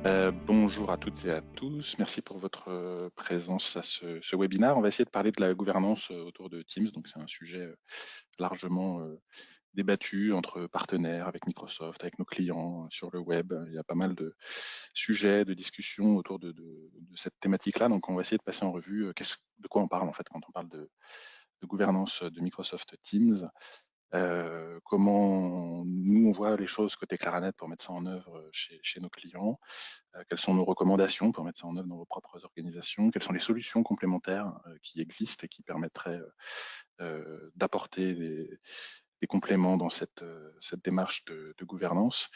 Bonjour à toutes et à tous. Merci pour votre présence à ce webinaire. On va essayer de parler de la gouvernance autour de Teams. Donc, c'est un sujet largement débattu entre partenaires, avec Microsoft, avec nos clients sur le web. Il y a pas mal de sujets, de discussions autour de cette thématique-là. Donc, on va essayer de passer en revue de quoi on parle en fait quand on parle de gouvernance de Microsoft Teams. Comment nous on voit les choses côté Claranet pour mettre ça en œuvre chez nos clients. Quelles sont nos recommandations pour mettre ça en œuvre dans vos propres organisations? Quelles sont les solutions complémentaires qui existent et qui permettraient d'apporter des compléments dans cette démarche de gouvernance?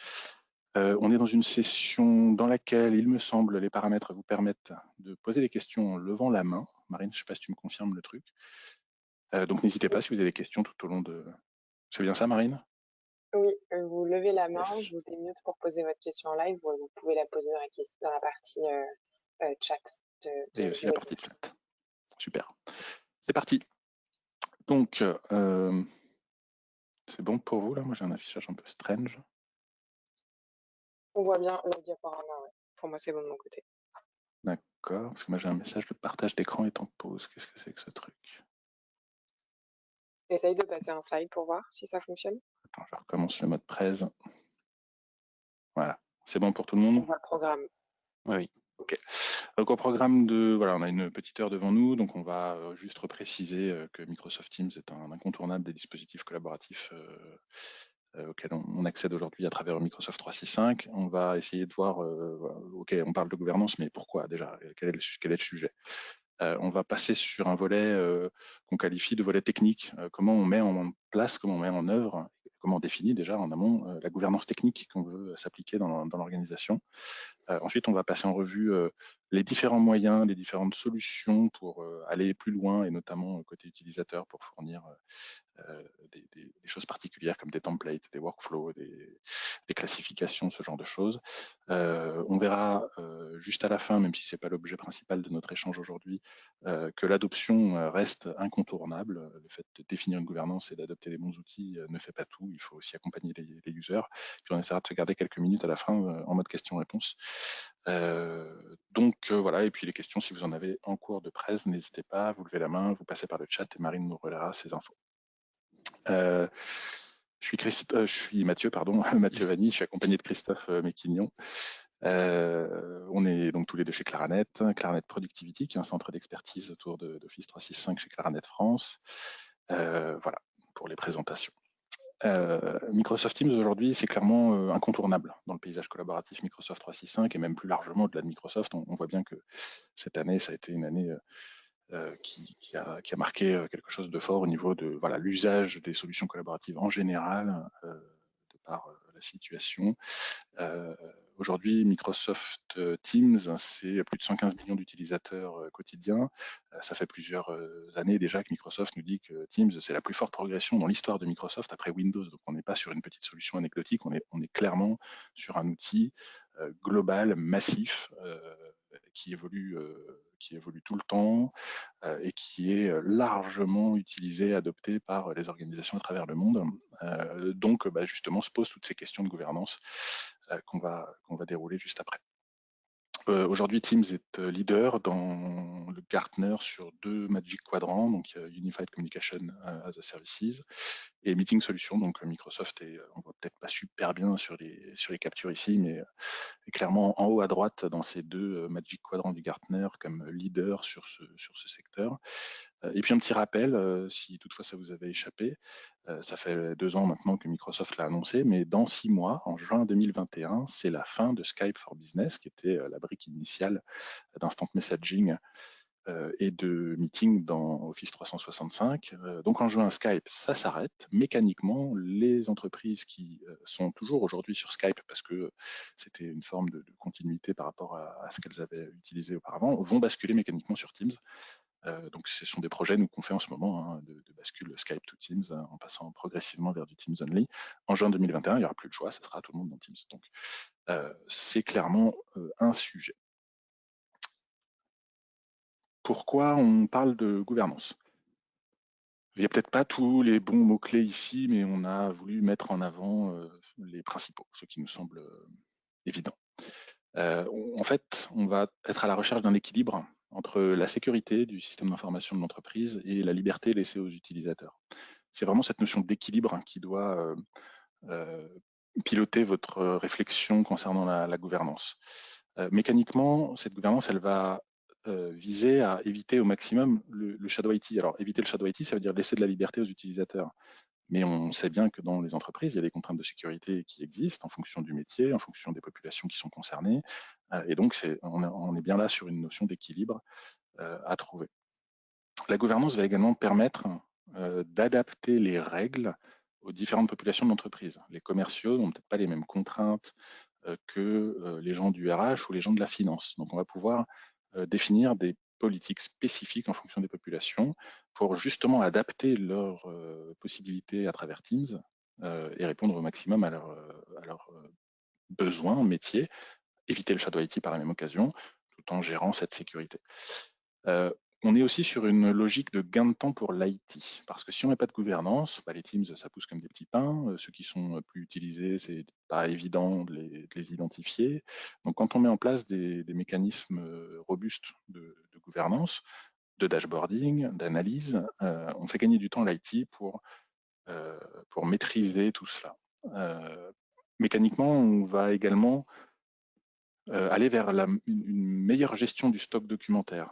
On est dans une session dans laquelle, il me semble, les paramètres vous permettent de poser des questions en levant la main. Marine, je ne sais pas si tu me confirmes le truc. Donc n'hésitez pas si vous avez des questions tout au long de... C'est bien ça, Marine? Oui, vous levez la main, Yes. je vous démute pour poser votre question en live, ou vous pouvez la poser dans la partie chat Et aussi du la partie webinaire. chat. Super. C'est parti. Donc, c'est bon pour vous là? Moi j'ai un affichage un peu strange. On voit bien le diaporama, ouais. Pour moi, c'est bon de mon côté. D'accord, parce que moi j'ai un message de partage d'écran est en pause. Qu'est-ce que c'est que ce truc? Essaye de passer un slide pour voir si ça fonctionne. Attends, je recommence le mode presse. Voilà, c'est bon pour tout le On monde? voit le programme. Oui. Ok. Donc au programme de, voilà, on a une petite heure devant nous, donc on va juste repréciser que Microsoft Teams est un incontournable des dispositifs collaboratifs auxquels on accède aujourd'hui à travers Microsoft 365. On va essayer de voir, voilà, ok, on parle de gouvernance, mais pourquoi déjà? Quel est le sujet? On va passer sur un volet qu'on qualifie de volet technique. Comment on met en place, comment on met en œuvre, comment on définit déjà en amont la gouvernance technique qu'on veut s'appliquer dans l'organisation. Ensuite, on va passer en revue les différents moyens, les différentes solutions pour aller plus loin, et notamment côté utilisateur pour fournir des choses particulières comme des templates, des workflows, des classifications, ce genre de choses. On verra juste à la fin, même si c'est pas l'objet principal de notre échange aujourd'hui, que l'adoption reste incontournable. Le fait de définir une gouvernance et d'adopter les bons outils ne fait pas tout. Il faut aussi accompagner les users. Puis on essaiera de se garder quelques minutes à la fin en mode question-réponse. Donc voilà, et puis les questions, si vous en avez en cours de presse, n'hésitez pas, vous levez la main, vous passez par le chat et Marine nous relaiera ces infos. Je suis Mathieu, pardon, Mathieu Vanny, je suis accompagné de Christophe Méquignon. On est donc tous les deux chez Claranet, Claranet Productivity, qui est un centre d'expertise autour d'Office 365 chez Claranet France. Voilà, pour les présentations. Microsoft Teams aujourd'hui, c'est clairement incontournable dans le paysage collaboratif Microsoft 365 et même plus largement au-delà de Microsoft. On voit bien que cette année, ça a été une année qui a marqué quelque chose de fort au niveau de voilà, l'usage des solutions collaboratives en général, de par la situation. Aujourd'hui, Microsoft Teams, c'est plus de 115 millions d'utilisateurs quotidiens. Ça fait plusieurs années déjà que Microsoft nous dit que Teams, c'est la plus forte progression dans l'histoire de Microsoft après Windows. Donc on n'est pas sur une petite solution anecdotique, on est clairement sur un outil global, massif, qui évolue tout le temps et qui est largement utilisé, adopté par les organisations à travers le monde. Donc, justement, se posent toutes ces questions de gouvernance qu'on va dérouler juste après. Aujourd'hui, Teams est leader dans le Gartner sur 2 Magic Quadrants, donc Unified Communication as a Services et Meeting Solutions. Donc Microsoft est, on voit peut-être pas super bien sur les captures ici, mais est clairement en haut à droite dans ces 2 Magic Quadrants du Gartner comme leader sur ce secteur. Et puis un petit rappel, si toutefois ça vous avait échappé, ça fait 2 ans maintenant que Microsoft l'a annoncé, mais dans 6 mois, en juin 2021, c'est la fin de Skype for Business, qui était la brique initiale d'instant messaging et de meeting dans Office 365. Donc en juin, Skype, ça s'arrête. Mécaniquement, les entreprises qui sont toujours aujourd'hui sur Skype, parce que c'était une forme de continuité par rapport à ce qu'elles avaient utilisé auparavant, vont basculer mécaniquement sur Teams. Donc ce sont des projets nous qu'on fait en ce moment de bascule Skype to Teams en passant progressivement vers du Teams only. En juin 2021, il n'y aura plus de choix, ça sera tout le monde dans Teams. Donc c'est clairement un sujet. Pourquoi on parle de gouvernance? Il n'y a peut-être pas tous les bons mots-clés ici, mais on a voulu mettre en avant les principaux, ceux qui nous semblent évidents. En fait, on va être à la recherche d'un équilibre entre la sécurité du système d'information de l'entreprise et la liberté laissée aux utilisateurs. C'est vraiment cette notion d'équilibre qui doit piloter votre réflexion concernant la gouvernance. Mécaniquement, cette gouvernance, elle va viser à éviter au maximum le shadow IT. Alors, éviter le shadow IT, ça veut dire laisser de la liberté aux utilisateurs. Mais on sait bien que dans les entreprises, il y a des contraintes de sécurité qui existent en fonction du métier, en fonction des populations qui sont concernées. Et donc, on est bien là sur une notion d'équilibre à trouver. La gouvernance va également permettre d'adapter les règles aux différentes populations de l'entreprise. Les commerciaux n'ont peut-être pas les mêmes contraintes que les gens du RH ou les gens de la finance. Donc, on va pouvoir définir des politiques spécifiques en fonction des populations pour justement adapter leurs possibilités à travers Teams et répondre au maximum à leurs besoins métiers, éviter le shadow IT par la même occasion, tout en gérant cette sécurité. On est aussi sur une logique de gain de temps pour l'IT, parce que si on n'a pas de gouvernance, les Teams, ça pousse comme des petits pains. Ceux qui sont plus utilisés, c'est pas évident de les identifier. Donc, quand on met en place des mécanismes robustes de gouvernance, de dashboarding, d'analyse, on fait gagner du temps à l'IT pour maîtriser tout cela. Mécaniquement, on va également aller vers une meilleure gestion du stock documentaire.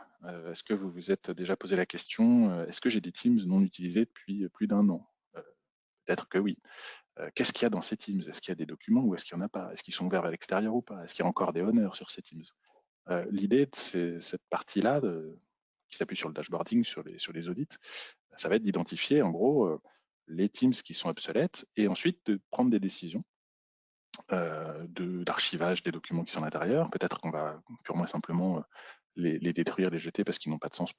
Est-ce que vous vous êtes déjà posé la question, est-ce que j'ai des Teams non utilisés depuis plus d'un an? Peut-être que oui. Qu'est-ce qu'il y a dans ces Teams? Est-ce qu'il y a des documents ou est-ce qu'il n'y en a pas? Est-ce qu'ils sont ouverts à l'extérieur ou pas? Est-ce qu'il y a encore des honneurs sur ces Teams? L'idée de cette partie-là, qui s'appuie sur le dashboarding, sur les audits, ça va être d'identifier en gros les Teams qui sont obsolètes et ensuite de prendre des décisions d'archivage des documents qui sont à l'intérieur. Peut-être qu'on va purement et simplement les détruire, les jeter parce qu'ils n'ont pas de sens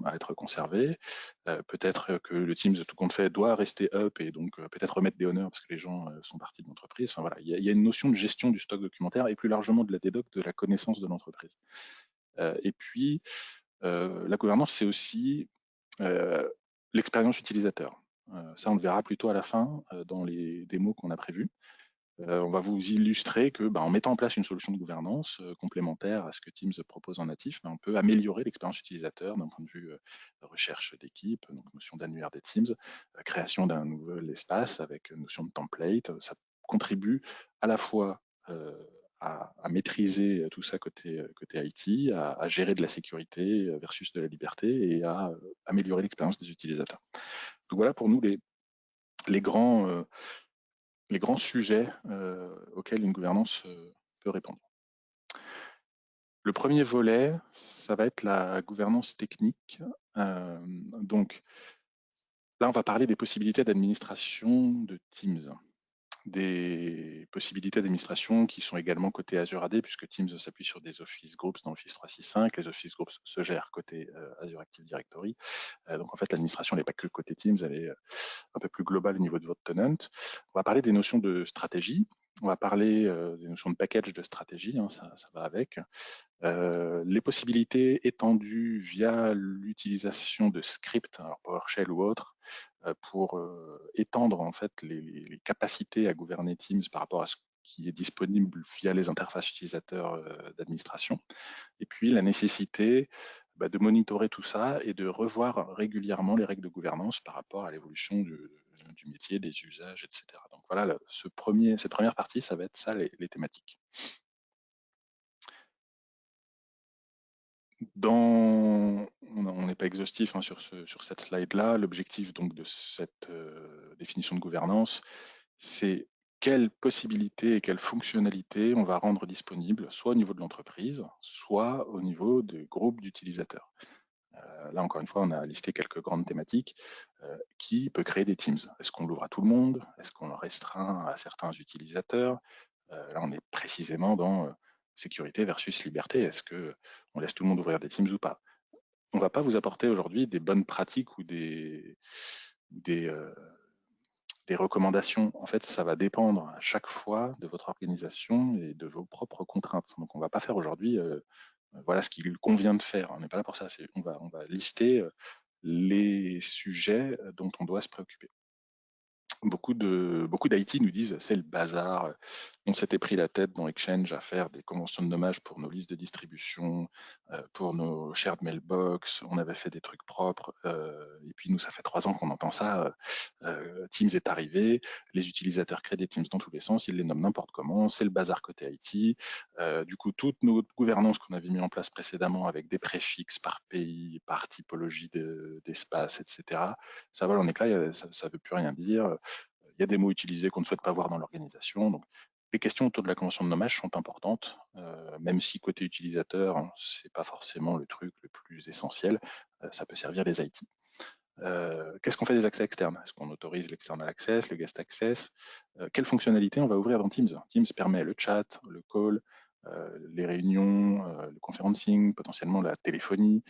à être conservés. Peut-être que le Teams, tout compte fait, doit rester up et donc peut-être remettre des honneurs parce que les gens sont partis de l'entreprise. Enfin voilà, il y a une notion de gestion du stock documentaire et plus largement de la dédoc, de la connaissance de l'entreprise. Et puis, la gouvernance, c'est aussi l'expérience utilisateur. Ça, on le verra plutôt à la fin dans les démos qu'on a prévues. On va vous illustrer que, en mettant en place une solution de gouvernance complémentaire à ce que Teams propose en natif, on peut améliorer l'expérience utilisateur d'un point de vue recherche d'équipe, donc notion d'annuaire des Teams, création d'un nouvel espace avec notion de template. Ça contribue à la fois à maîtriser tout ça côté IT, à gérer de la sécurité versus de la liberté et à améliorer l'expérience des utilisateurs. Donc voilà pour nous les grands sujets auxquels une gouvernance peut répondre. Le premier volet, ça va être la gouvernance technique. Donc là, on va parler des possibilités d'administration de Teams, des possibilités d'administration qui sont également côté Azure AD, puisque Teams s'appuie sur des Office Groups dans Office 365. Les Office Groups se gèrent côté Azure Active Directory. Donc en fait, l'administration n'est pas que côté Teams, elle est un peu plus globale au niveau de votre tenant. On va parler des notions de stratégie. On va parler des notions de package de stratégie, ça va avec. Les possibilités étendues via l'utilisation de scripts, alors PowerShell ou autres, pour étendre en fait les capacités à gouverner Teams par rapport à ce qui est disponible via les interfaces utilisateurs d'administration. Et puis la nécessité de monitorer tout ça et de revoir régulièrement les règles de gouvernance par rapport à l'évolution du métier, des usages, etc. Donc voilà, cette première partie, ça va être ça, les thématiques. On n'est pas exhaustif sur cette slide-là. L'objectif donc de cette définition de gouvernance, c'est quelles possibilités et quelles fonctionnalités on va rendre disponibles, soit au niveau de l'entreprise, soit au niveau des groupes d'utilisateurs. Là, encore une fois, on a listé quelques grandes thématiques. Qui peut créer des Teams? Est-ce qu'on l'ouvre à tout le monde? Est-ce qu'on le restreint à certains utilisateurs? Là, on est précisément dans sécurité versus liberté. Est-ce qu'on laisse tout le monde ouvrir des Teams ou pas? On ne va pas vous apporter aujourd'hui des bonnes pratiques ou des recommandations. En fait, ça va dépendre à chaque fois de votre organisation et de vos propres contraintes. Donc, on ne va pas faire aujourd'hui voilà ce qu'il convient de faire. On n'est pas là pour ça. On va lister les sujets dont on doit se préoccuper. beaucoup d'IT nous disent c'est le bazar. On s'était pris la tête dans Exchange à faire des conventions de nommage pour nos listes de distribution, pour nos shared mailbox. On avait fait des trucs propres. Et puis nous, ça fait 3 ans qu'on entend ça. Teams est arrivé, les utilisateurs créent des Teams dans tous les sens, ils les nomment n'importe comment. C'est le bazar côté IT. Du coup, toute notre gouvernance qu'on avait mis en place précédemment avec des préfixes par pays, par typologie d'espace, etc. Ça vole en éclats. Ça ne veut plus rien dire. Il y a des mots utilisés qu'on ne souhaite pas voir dans l'organisation. Donc, les questions autour de la convention de nommage sont importantes, même si côté utilisateur, hein, c'est pas forcément le truc le plus essentiel. Ça peut servir les IT. Qu'est-ce qu'on fait des accès externes? Est-ce qu'on autorise l'external access, le guest access? Quelles fonctionnalités on va ouvrir dans Teams? Teams permet le chat, le call, les réunions, le conferencing, potentiellement la téléphonie.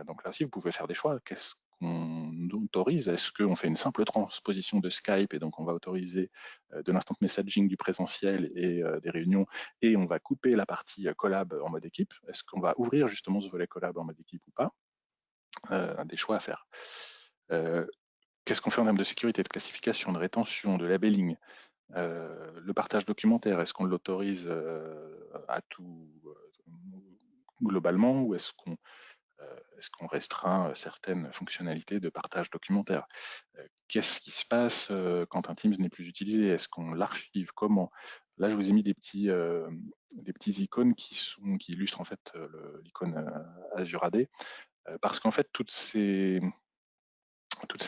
Donc là aussi, vous pouvez faire des choix. Qu'est-ce qu'on autorise? Est-ce qu'on fait une simple transposition de Skype et donc on va autoriser de l'instant messaging du présentiel et des réunions et on va couper la partie collab en mode équipe? Est-ce qu'on va ouvrir justement ce volet collab en mode équipe ou pas? Des choix à faire. Qu'est-ce qu'on fait en termes de sécurité, de classification, de rétention, de labelling? Le partage documentaire, est-ce qu'on l'autorise à tout globalement ou est-ce qu'on restreint certaines fonctionnalités de partage documentaire? Qu'est-ce qui se passe quand un Teams n'est plus utilisé? Est-ce qu'on l'archive? Comment? Là, je vous ai mis des petits icônes qui illustrent en fait l'icône Azure AD, parce qu'en fait toutes ces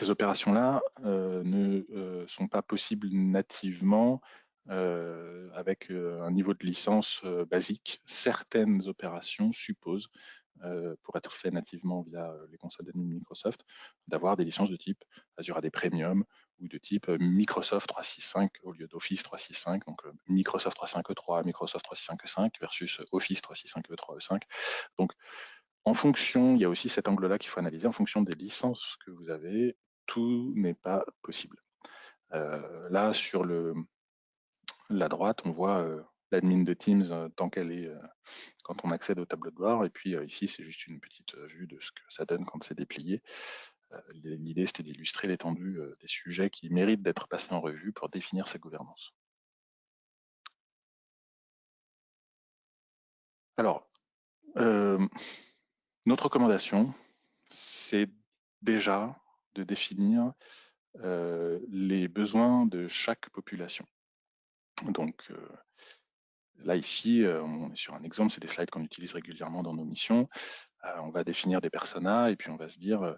opérations-là ne sont pas possibles nativement avec un niveau de licence basique. Certaines opérations supposent, pour être fait nativement via les consoles d'admin Microsoft, d'avoir des licences de type Azure AD Premium ou de type Microsoft 365 au lieu d'Office 365, donc Microsoft 365 E3, Microsoft 365 E5 versus Office 365 E3, E5. Donc, en fonction, il y a aussi cet angle-là qu'il faut analyser, en fonction des licences que vous avez, tout n'est pas possible. Là, sur la droite, on voit l'admin de Teams tant qu'elle est, quand on accède au tableau de bord, et puis ici, c'est juste une petite vue de ce que ça donne quand c'est déplié. L'idée, c'était d'illustrer l'étendue des sujets qui méritent d'être passés en revue pour définir sa gouvernance. Alors, notre recommandation, c'est déjà de définir les besoins de chaque population. Donc là, ici, on est sur un exemple, c'est des slides qu'on utilise régulièrement dans nos missions. On va définir des personas et puis on va se dire,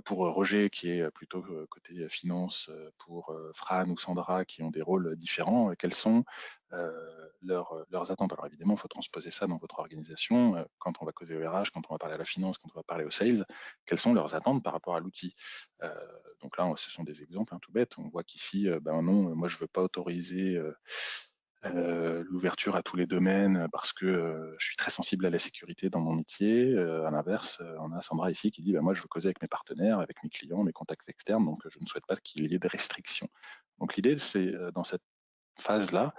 pour Roger qui est plutôt côté finance, pour Fran ou Sandra qui ont des rôles différents, quelles sont leurs attentes? Alors évidemment, il faut transposer ça dans votre organisation. Quand on va causer au RH, quand on va parler à la finance, quand on va parler au sales, quelles sont leurs attentes par rapport à l'outil? Donc là, ce sont des exemples tout bêtes. On voit qu'ici, ben non, moi je veux pas autoriser l'ouverture à tous les domaines parce que je suis très sensible à la sécurité dans mon métier. À l'inverse, on a Sandra ici qui dit bah, moi je veux causer avec mes partenaires, avec mes clients, mes contacts externes, donc je ne souhaite pas qu'il y ait de restrictions. Donc l'idée, c'est dans cette phase-là,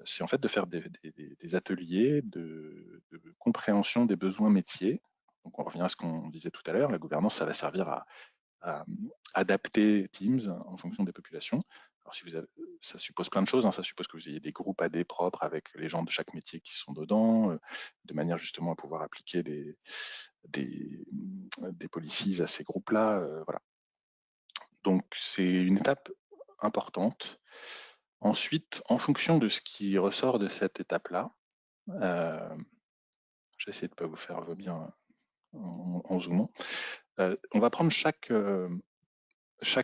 c'est en fait de faire des ateliers de compréhension des besoins métiers. Donc on revient à ce qu'on disait tout à l'heure, la gouvernance, ça va servir à adapter Teams en fonction des populations. Alors, si vous avez, ça suppose plein de choses, hein. Ça suppose que vous ayez des groupes AD propres avec les gens de chaque métier qui sont dedans, de manière justement à pouvoir appliquer des policies à ces groupes-là. Voilà. Donc, c'est une étape importante. Ensuite, en fonction de ce qui ressort de cette étape-là, j'essaie de ne pas vous faire bien en zoomant, on va prendre chaque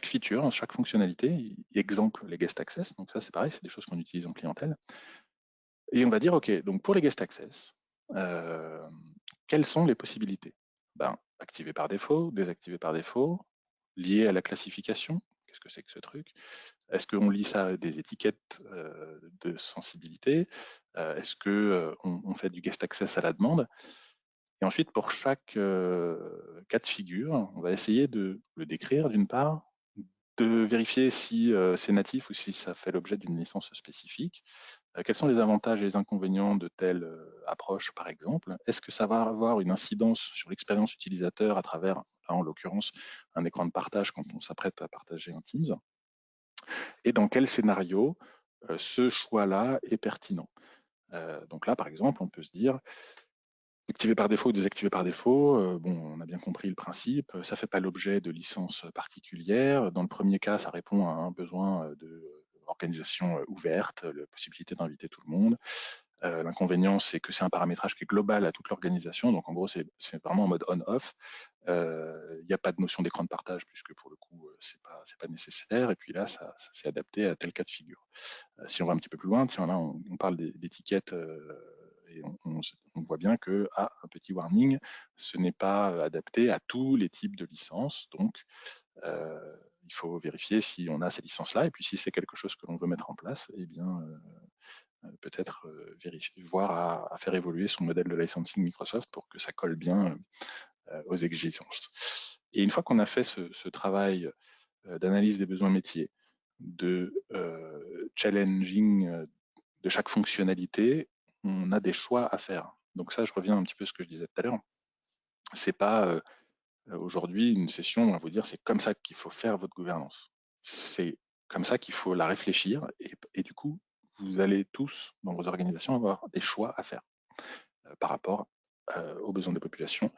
feature, chaque fonctionnalité, exemple les guest access, donc ça c'est pareil, c'est des choses qu'on utilise en clientèle. Et on va dire, OK, donc pour les guest access, quelles sont les possibilités? Ben, activer par défaut, désactiver par défaut, lié à la classification, qu'est-ce que c'est que ce truc? Est-ce qu'on lit ça à des étiquettes de sensibilité? Est-ce qu'on fait du guest access à la demande? Et ensuite, pour chaque cas de figure, on va essayer de le décrire d'une part, de vérifier si c'est natif ou si ça fait l'objet d'une licence spécifique. Quels sont les avantages et les inconvénients de telle approche, par exemple? Est-ce que ça va avoir une incidence sur l'expérience utilisateur à travers, là, en l'occurrence, un écran de partage quand on s'apprête à partager un Teams? et dans quel scénario ce choix-là est pertinent. Donc là, par exemple, on peut se dire, activé par défaut ou désactivé par défaut, bon, on a bien compris le principe, ça fait pas l'objet de licences particulières. Dans le premier cas, ça répond à un besoin de organisation ouverte, la possibilité d'inviter tout le monde. L'inconvénient, c'est que c'est un paramétrage qui est global à toute l'organisation, donc en gros, c'est vraiment en mode on-off. Il n'y a pas de notion d'écran de partage, puisque pour le coup, c'est pas nécessaire. Et puis là, ça s'est adapté à tel cas de figure. Si on va un petit peu plus loin, tiens, là, on parle d'étiquettes et on voit bien que, un petit warning, ce n'est pas adapté à tous les types de licences. Donc, il faut vérifier si on a ces licences-là. Et puis, si c'est quelque chose que l'on veut mettre en place, eh bien, peut-être vérifier, voir à faire évoluer son modèle de licensing Microsoft pour que ça colle bien aux exigences. Et une fois qu'on a fait ce travail d'analyse des besoins métiers, de challenging de chaque fonctionnalité, on a des choix à faire. Donc ça, je reviens un petit peu à ce que je disais tout à l'heure. C'est pas aujourd'hui une session où on va vous dire c'est comme ça qu'il faut faire votre gouvernance. C'est comme ça qu'il faut la réfléchir et du coup, vous allez tous dans vos organisations avoir des choix à faire par rapport aux besoins des populations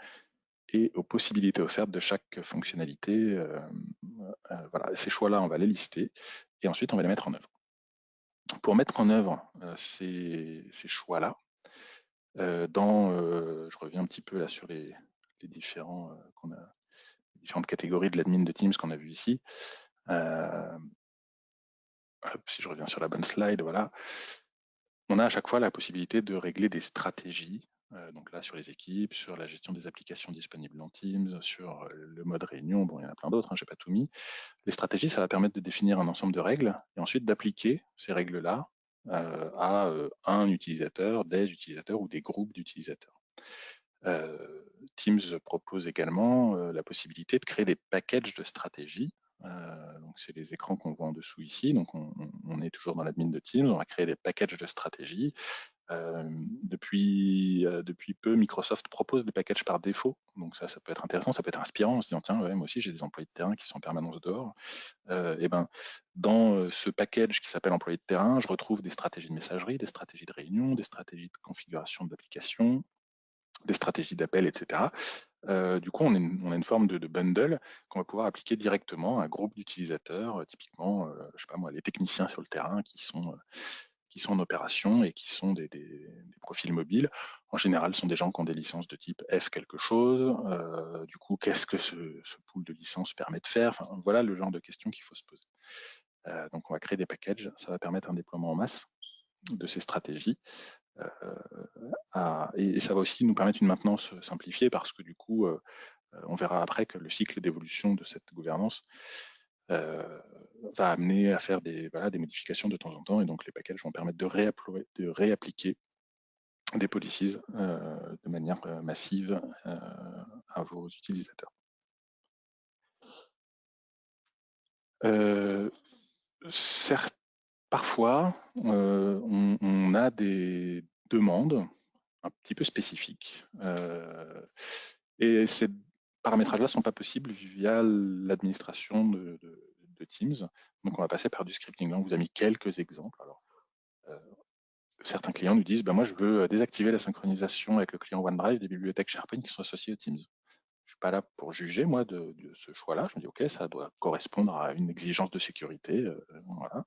et aux possibilités offertes de chaque fonctionnalité. Voilà, ces choix-là, on va les lister et ensuite on va les mettre en œuvre. Pour mettre en œuvre ces choix-là, je reviens un petit peu là sur les différents les différentes catégories de l'admin de Teams qu'on a vu ici. Si je reviens sur la bonne slide, voilà. On a à chaque fois la possibilité de régler des stratégies. Donc là, sur les équipes, sur la gestion des applications disponibles dans Teams, sur le mode réunion, bon, il y en a plein d'autres, hein, je n'ai pas tout mis. Les stratégies, ça va permettre de définir un ensemble de règles et ensuite d'appliquer ces règles-là à un utilisateur, des utilisateurs ou des groupes d'utilisateurs. Teams propose également la possibilité de créer des packages de stratégies. Donc c'est les écrans qu'on voit en dessous ici. Donc on est toujours dans l'admin de Teams. On va créer des packages de stratégies. Depuis peu, Microsoft propose des packages par défaut. Donc ça peut être intéressant, ça peut être inspirant en se disant tiens, ouais, moi aussi j'ai des employés de terrain qui sont en permanence dehors. Et ben, dans ce package qui s'appelle employés de terrain, je retrouve des stratégies de messagerie, des stratégies de réunion, des stratégies de configuration d'application, des stratégies d'appel, etc. Du coup, on a une forme de bundle qu'on va pouvoir appliquer directement à un groupe d'utilisateurs, typiquement, je sais pas moi, les techniciens sur le terrain qui sont en opération et qui sont des profils mobiles. En général, ce sont des gens qui ont des licences de type F quelque chose. Du coup, qu'est-ce que ce pool de licences permet de faire? Enfin, voilà le genre de questions qu'il faut se poser. Donc, on va créer des packages. Ça va permettre un déploiement en masse de ces stratégies. Et ça va aussi nous permettre une maintenance simplifiée parce que du coup, on verra après que le cycle d'évolution de cette gouvernance va amener à faire des modifications de temps en temps et donc les packages vont permettre de réappliquer des policies de manière massive à vos utilisateurs. Parfois, on a des demandes un petit peu spécifiques et ces paramétrages-là ne sont pas possibles via l'administration de Teams. Donc, on va passer par du scripting. Là, on vous a mis quelques exemples. Alors, certains clients nous disent moi, je veux désactiver la synchronisation avec le client OneDrive des bibliothèques SharePoint qui sont associées au Teams. Je suis pas là pour juger, moi, de ce choix-là. Je me dis, OK, ça doit correspondre à une exigence de sécurité. Voilà.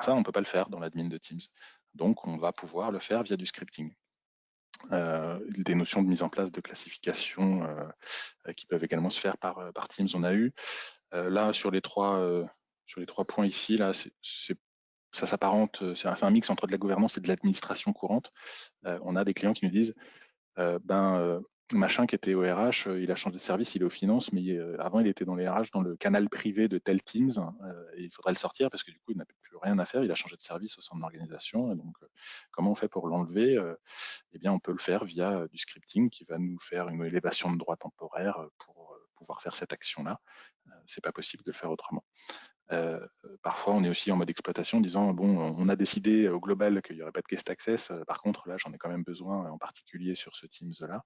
Ça, on ne peut pas le faire dans l'admin de Teams. Donc, on va pouvoir le faire via du scripting. Des notions de mise en place de classification qui peuvent également se faire par Teams, on a eu. Là, sur les trois points ici, là, ça s'apparente, c'est un mix entre de la gouvernance et de l'administration courante. On a des clients qui nous disent, machin qui était au RH, il a changé de service, il est aux finances, mais avant il était dans les RH, dans le canal privé de tel Teams, et il faudrait le sortir parce que du coup il n'a plus rien à faire, il a changé de service au sein de l'organisation, et donc comment on fait pour l'enlever? Eh bien on peut le faire via du scripting qui va nous faire une élévation de droit temporaire pour pouvoir faire cette action-là. C'est pas possible de le faire autrement. Parfois, on est aussi en mode exploitation, disant bon, on a décidé au global qu'il n'y aurait pas de guest access. Par contre, là, j'en ai quand même besoin, en particulier sur ce Teams-là.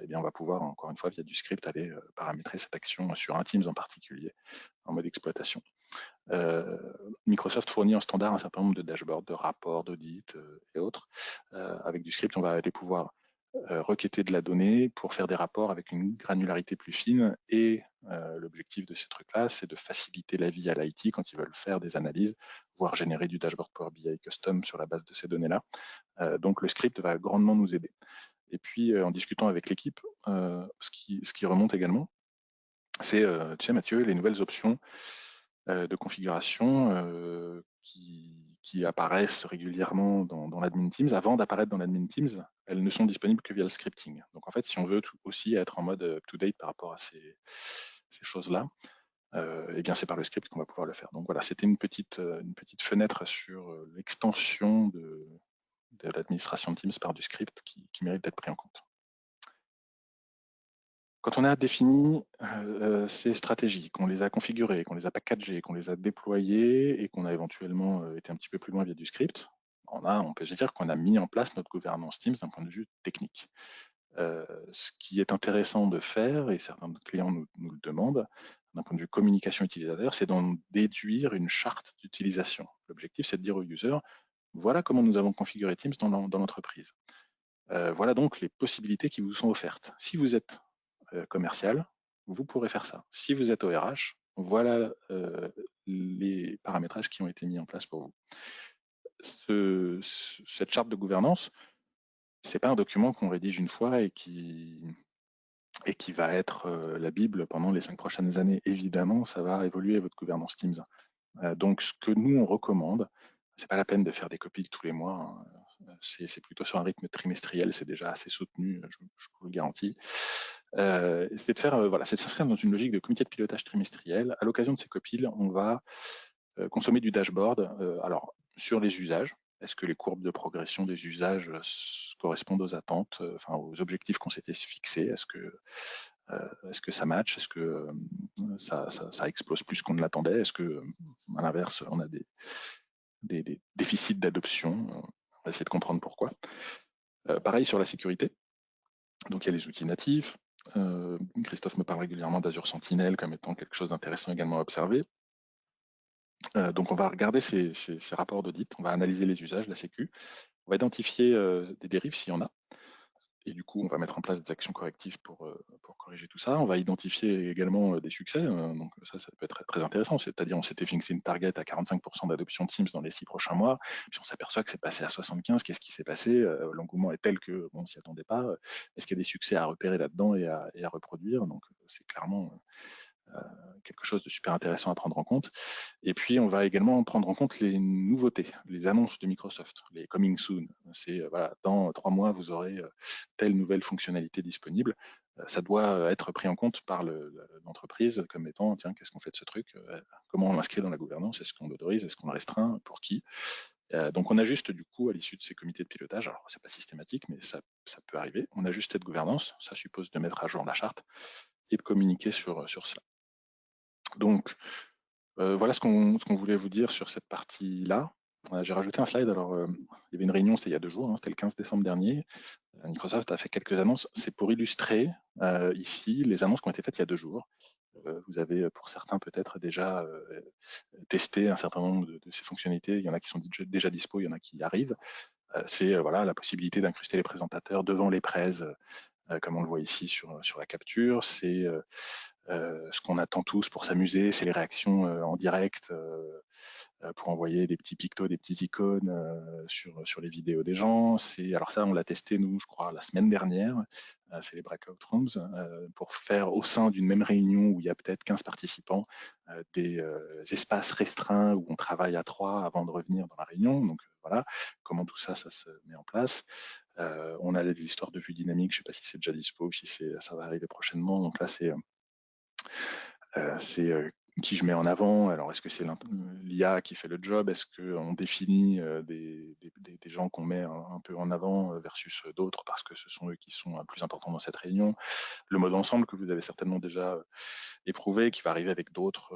Eh bien, on va pouvoir, encore une fois, via du script, aller paramétrer cette action sur un Teams en particulier, en mode exploitation. Microsoft fournit en standard un certain nombre de dashboards, de rapports, d'audits et autres. Avec du script, on va aller pouvoir requêter de la donnée pour faire des rapports avec une granularité plus fine. Et l'objectif de ces trucs-là, c'est de faciliter la vie à l'IT quand ils veulent faire des analyses, voire générer du dashboard Power BI custom sur la base de ces données-là. Donc le script va grandement nous aider. Et puis en discutant avec l'équipe, ce qui remonte également, c'est, tu sais Mathieu, les nouvelles options de configuration qui apparaissent régulièrement dans l'admin Teams. Avant d'apparaître dans l'admin Teams, elles ne sont disponibles que via le scripting. Donc en fait, si on veut aussi être en mode up-to-date par rapport à ces choses-là, eh bien c'est par le script qu'on va pouvoir le faire. Donc voilà, c'était une petite fenêtre sur l'extension de l'administration de Teams par du script qui mérite d'être pris en compte. Quand on a défini ces stratégies, qu'on les a configurées, qu'on les a packagées, qu'on les a déployées et qu'on a éventuellement été un petit peu plus loin via du script, on peut se dire qu'on a mis en place notre gouvernance Teams d'un point de vue technique. Ce qui est intéressant de faire, et certains de nos clients nous le demandent, d'un point de vue communication utilisateur, c'est d'en déduire une charte d'utilisation. L'objectif, c'est de dire aux users, voilà comment nous avons configuré Teams dans l'entreprise. Voilà donc les possibilités qui vous sont offertes. Si vous êtes commercial, vous pourrez faire ça. Si vous êtes au RH, voilà les paramétrages qui ont été mis en place pour vous. Cette charte de gouvernance, c'est pas un document qu'on rédige une fois et qui va être la Bible pendant les 5 prochaines années. Évidemment, ça va évoluer votre gouvernance Teams. Donc, ce que nous, on recommande, c'est pas la peine de faire des copies tous les mois. Hein. C'est plutôt sur un rythme trimestriel, c'est déjà assez soutenu, je vous le garantis. C'est de faire, voilà, c'est de s'inscrire dans une logique de comité de pilotage trimestriel. À l'occasion de ces copies, on va consommer du dashboard. Alors, sur les usages, est-ce que les courbes de progression des usages correspondent aux attentes, enfin aux objectifs qu'on s'était fixés? Est-ce que ça match? Est-ce que ça explose plus qu'on ne l'attendait? Est-ce que, à l'inverse, on a des déficits d'adoption? On va essayer de comprendre pourquoi. Pareil sur la sécurité. Donc, il y a les outils natifs. Christophe me parle régulièrement d'Azure Sentinel comme étant quelque chose d'intéressant également à observer. Donc, on va regarder ces rapports d'audit, on va analyser les usages, la sécu, on va identifier des dérives s'il y en a, et du coup, on va mettre en place des actions correctives pour corriger tout ça. On va identifier également des succès, donc ça peut être très intéressant, c'est-à-dire on s'était fixé une target à 45% d'adoption Teams dans les 6 prochains mois, puis on s'aperçoit que c'est passé à 75, qu'est-ce qui s'est passé? L'engouement est tel que on s'y attendait pas, est-ce qu'il y a des succès à repérer là-dedans et à reproduire? Donc c'est clairement quelque chose de super intéressant à prendre en compte. Et puis, on va également prendre en compte les nouveautés, les annonces de Microsoft, les coming soon. C'est, voilà, dans 3 mois, vous aurez telle nouvelle fonctionnalité disponible. Ça doit être pris en compte par l'entreprise comme étant, tiens, qu'est-ce qu'on fait de ce truc? Comment on l'inscrit dans la gouvernance? Est-ce qu'on l'autorise? Est-ce qu'on le restreint? Pour qui? Donc, on ajuste du coup à l'issue de ces comités de pilotage. Alors, c'est pas systématique, mais ça peut arriver. On ajuste cette gouvernance. Ça suppose de mettre à jour la charte et de communiquer sur cela. Donc, voilà ce qu'on voulait vous dire sur cette partie-là. J'ai rajouté un slide. Alors, il y avait une réunion, c'était il y a 2 jours, hein, c'était le 15 décembre dernier. Microsoft a fait quelques annonces. C'est pour illustrer ici les annonces qui ont été faites il y a 2 jours. Vous avez pour certains peut-être déjà testé un certain nombre de ces fonctionnalités. Il y en a qui sont déjà dispo, il y en a qui arrivent. C'est voilà, la possibilité d'incruster les présentateurs devant les presse, comme on le voit ici sur la capture. C'est ce qu'on attend tous pour s'amuser, c'est les réactions en direct pour envoyer des petits pictos, des petites icônes sur les vidéos des gens. Alors ça, on l'a testé, nous, je crois, la semaine dernière. C'est les breakout rooms pour faire au sein d'une même réunion où il y a peut-être 15 participants des espaces restreints où on travaille à 3 avant de revenir dans la réunion. Donc voilà, comment tout ça se met en place. On a des histoires de vue dynamique, je ne sais pas si c'est déjà dispo ou si ça va arriver prochainement. Donc là, c'est qui je mets en avant. Alors, est-ce que c'est l'IA qui fait le job? Est-ce qu'on définit des gens qu'on met un peu en avant versus d'autres parce que ce sont eux qui sont plus importants dans cette réunion? Le mode ensemble que vous avez certainement déjà éprouvé, qui va arriver avec d'autres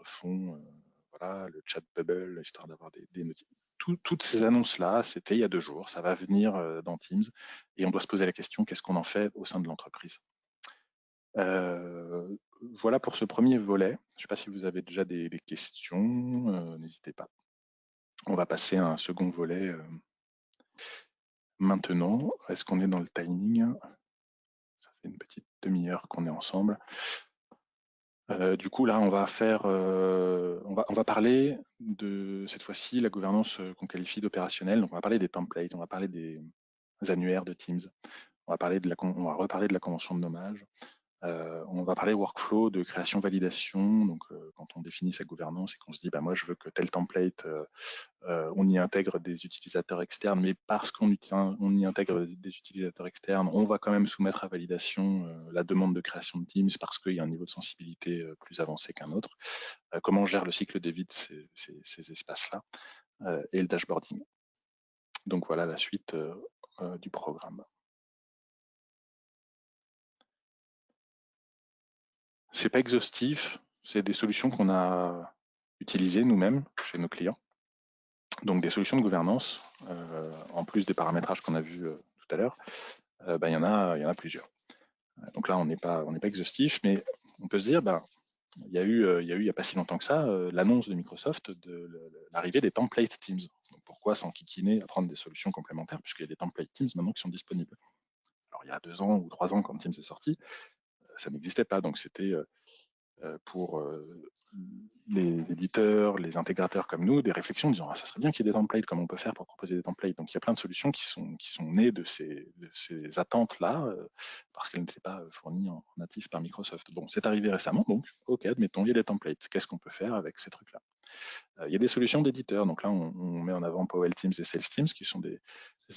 fonds. Voilà, le chat bubble, histoire d'avoir des notifs. Toutes ces annonces-là, c'était il y a 2 jours. Ça va venir dans Teams et on doit se poser la question, qu'est-ce qu'on en fait au sein de l'entreprise? Voilà pour ce premier volet. Je ne sais pas si vous avez déjà des questions, n'hésitez pas. On va passer à un second volet maintenant. Est-ce qu'on est dans le timing? Ça fait une petite demi-heure qu'on est ensemble. Du coup, là, on va faire, on va parler de cette fois-ci la gouvernance qu'on qualifie d'opérationnelle. Donc, on va parler des templates, on va parler des annuaires de Teams, on va reparler de la convention de nommage. On va parler workflow de création-validation. Donc, quand on définit sa gouvernance et qu'on se dit, bah, moi, je veux que tel template, on y intègre des utilisateurs externes, mais parce qu'on y intègre des utilisateurs externes, on va quand même soumettre à validation la demande de création de Teams parce qu'il y a un niveau de sensibilité plus avancé qu'un autre. Comment on gère le cycle de vie de ces espaces-là et le dashboarding. Donc, voilà la suite du programme. C'est pas exhaustif, c'est des solutions qu'on a utilisées nous-mêmes chez nos clients. Donc des solutions de gouvernance, en plus des paramétrages qu'on a vus tout à l'heure, il y en a plusieurs. Donc là, on n'est pas exhaustif, mais on peut se dire, il y a eu il n'y a pas si longtemps que ça l'annonce de Microsoft de l'arrivée des templates Teams. Donc pourquoi s'enquiquiner à prendre des solutions complémentaires, puisqu'il y a des templates Teams maintenant qui sont disponibles. Alors il y a 2 ans ou 3 ans quand Teams est sorti, ça n'existait pas, donc c'était pour les éditeurs, les intégrateurs comme nous, des réflexions en disant ça serait bien qu'il y ait des templates, comment on peut faire pour proposer des templates. Donc il y a plein de solutions qui sont nées de ces attentes-là, parce qu'elles n'étaient pas fournies en natif par Microsoft. Bon, c'est arrivé récemment, donc ok, admettons, il y a des templates. Qu'est-ce qu'on peut faire avec ces trucs-là? Il y a des solutions d'éditeurs. Donc là, on met en avant Powell Teams et Sales Teams, qui sont des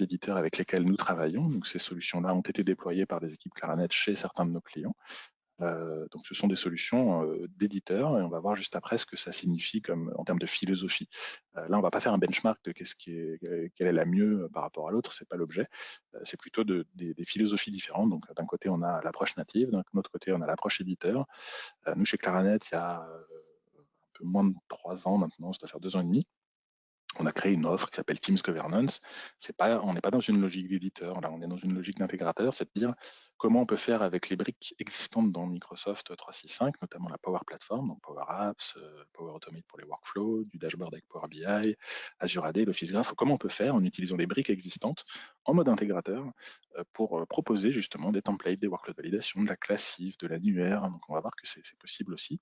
éditeurs avec lesquels nous travaillons. Donc ces solutions-là ont été déployées par des équipes Claranet chez certains de nos clients. Donc ce sont des solutions d'éditeurs et on va voir juste après ce que ça signifie en termes de philosophie. Là, on va pas faire un benchmark de quelle est la mieux par rapport à l'autre, c'est pas l'objet. C'est plutôt des philosophies différentes. Donc d'un côté, on a l'approche native, d'un autre côté, on a l'approche éditeur. Nous, chez Claranet, il y a un peu moins de 3 ans maintenant, ça doit faire 2 ans et demi, on a créé une offre qui s'appelle Teams Governance. On n'est pas dans une logique d'éditeur, là, on est dans une logique d'intégrateur, c'est de dire comment on peut faire avec les briques existantes dans Microsoft 365, notamment la Power Platform, donc Power Apps, Power Automate pour les workflows, du dashboard avec Power BI, Azure AD, l'Office Graph, comment on peut faire en utilisant les briques existantes en mode intégrateur pour proposer justement des templates, des workflows de validation, de la classif, de l'annuaire. Donc on va voir que c'est possible aussi.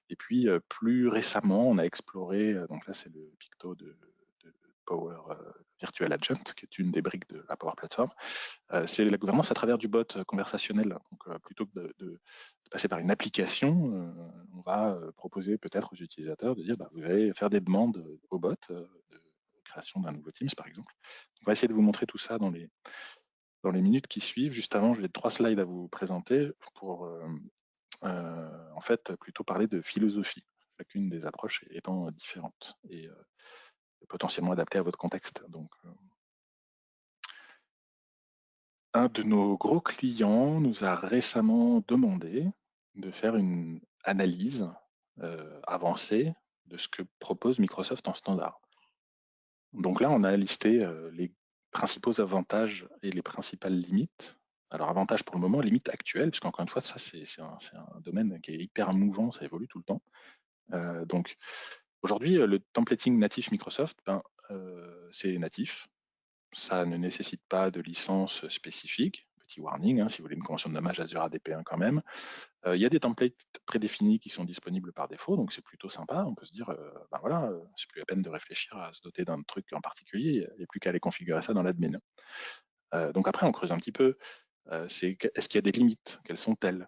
Et puis plus récemment, on a exploré, donc là c'est le picto de Power Virtual Agent, qui est une des briques de la Power Platform. C'est la gouvernance à travers du bot conversationnel. Donc plutôt que de passer par une application, on va proposer peut-être aux utilisateurs de dire vous allez faire des demandes au bot de création d'un nouveau Teams par exemple. Donc, on va essayer de vous montrer tout ça dans les minutes qui suivent. Juste avant, j'ai 3 slides à vous présenter pour en fait plutôt parler de philosophie, chacune des approches étant différente et potentiellement adaptée à votre contexte. Donc, un de nos gros clients nous a récemment demandé de faire une analyse avancée de ce que propose Microsoft en standard. Donc là, on a listé les principaux avantages et les principales limites. Alors, avantages pour le moment, limites actuelles, puisqu'encore une fois, ça, c'est un domaine qui est hyper mouvant, ça évolue tout le temps. Donc, aujourd'hui, le templating natif Microsoft, c'est natif. Ça ne nécessite pas de licence spécifique. Petit warning, si vous voulez une convention de nommage Azure ADP1 quand même. Il y a des templates prédéfinis qui sont disponibles par défaut, donc c'est plutôt sympa. On peut se dire, voilà, c'est plus la peine de réfléchir à se doter d'un truc en particulier, il n'y a plus qu'à aller configurer ça dans l'admin. Donc après, on creuse un petit peu. Est-ce qu'il y a des limites? Quelles sont-elles?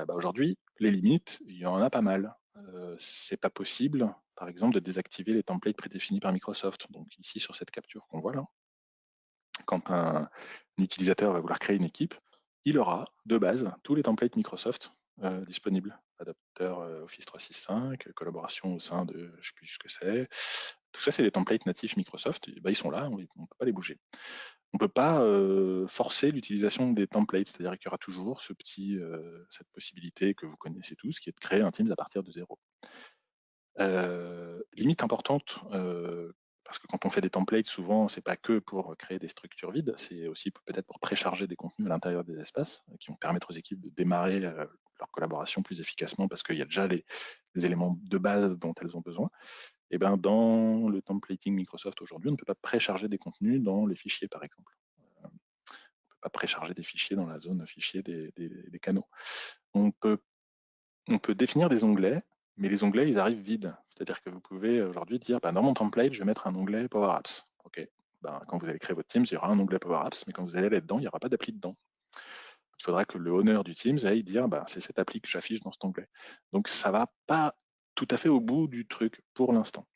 Aujourd'hui, les limites, il y en a pas mal. C'est pas possible, par exemple, de désactiver les templates prédéfinis par Microsoft. Donc ici, sur cette capture qu'on voit là, quand un utilisateur va vouloir créer une équipe, il aura de base tous les templates Microsoft disponibles. Adapteur Office 365, collaboration au sein de, je ne sais plus ce que c'est. Tout ça, c'est des templates natifs Microsoft. Et ils sont là, on ne peut pas les bouger. On ne peut pas forcer l'utilisation des templates, c'est-à-dire qu'il y aura toujours cette possibilité que vous connaissez tous, qui est de créer un Teams à partir de zéro. Limite importante parce que quand on fait des templates, souvent, c'est pas que pour créer des structures vides, c'est aussi peut-être pour précharger des contenus à l'intérieur des espaces qui vont permettre aux équipes de démarrer leur collaboration plus efficacement parce qu'il y a déjà les éléments de base dont elles ont besoin. Et ben, dans le templating Microsoft aujourd'hui, on ne peut pas précharger des contenus dans les fichiers, par exemple. On ne peut pas précharger des fichiers dans la zone fichier des canaux. On peut définir des onglets, mais les onglets, ils arrivent vides. C'est-à-dire que vous pouvez aujourd'hui dire, dans mon template, je vais mettre un onglet Power Apps. OK. Quand vous allez créer votre Teams, il y aura un onglet Power Apps, mais quand vous allez aller dedans, il n'y aura pas d'appli dedans. Il faudra que le owner du Teams aille dire, c'est cette appli que j'affiche dans cet onglet. Donc, ça va pas tout à fait au bout du truc pour l'instant.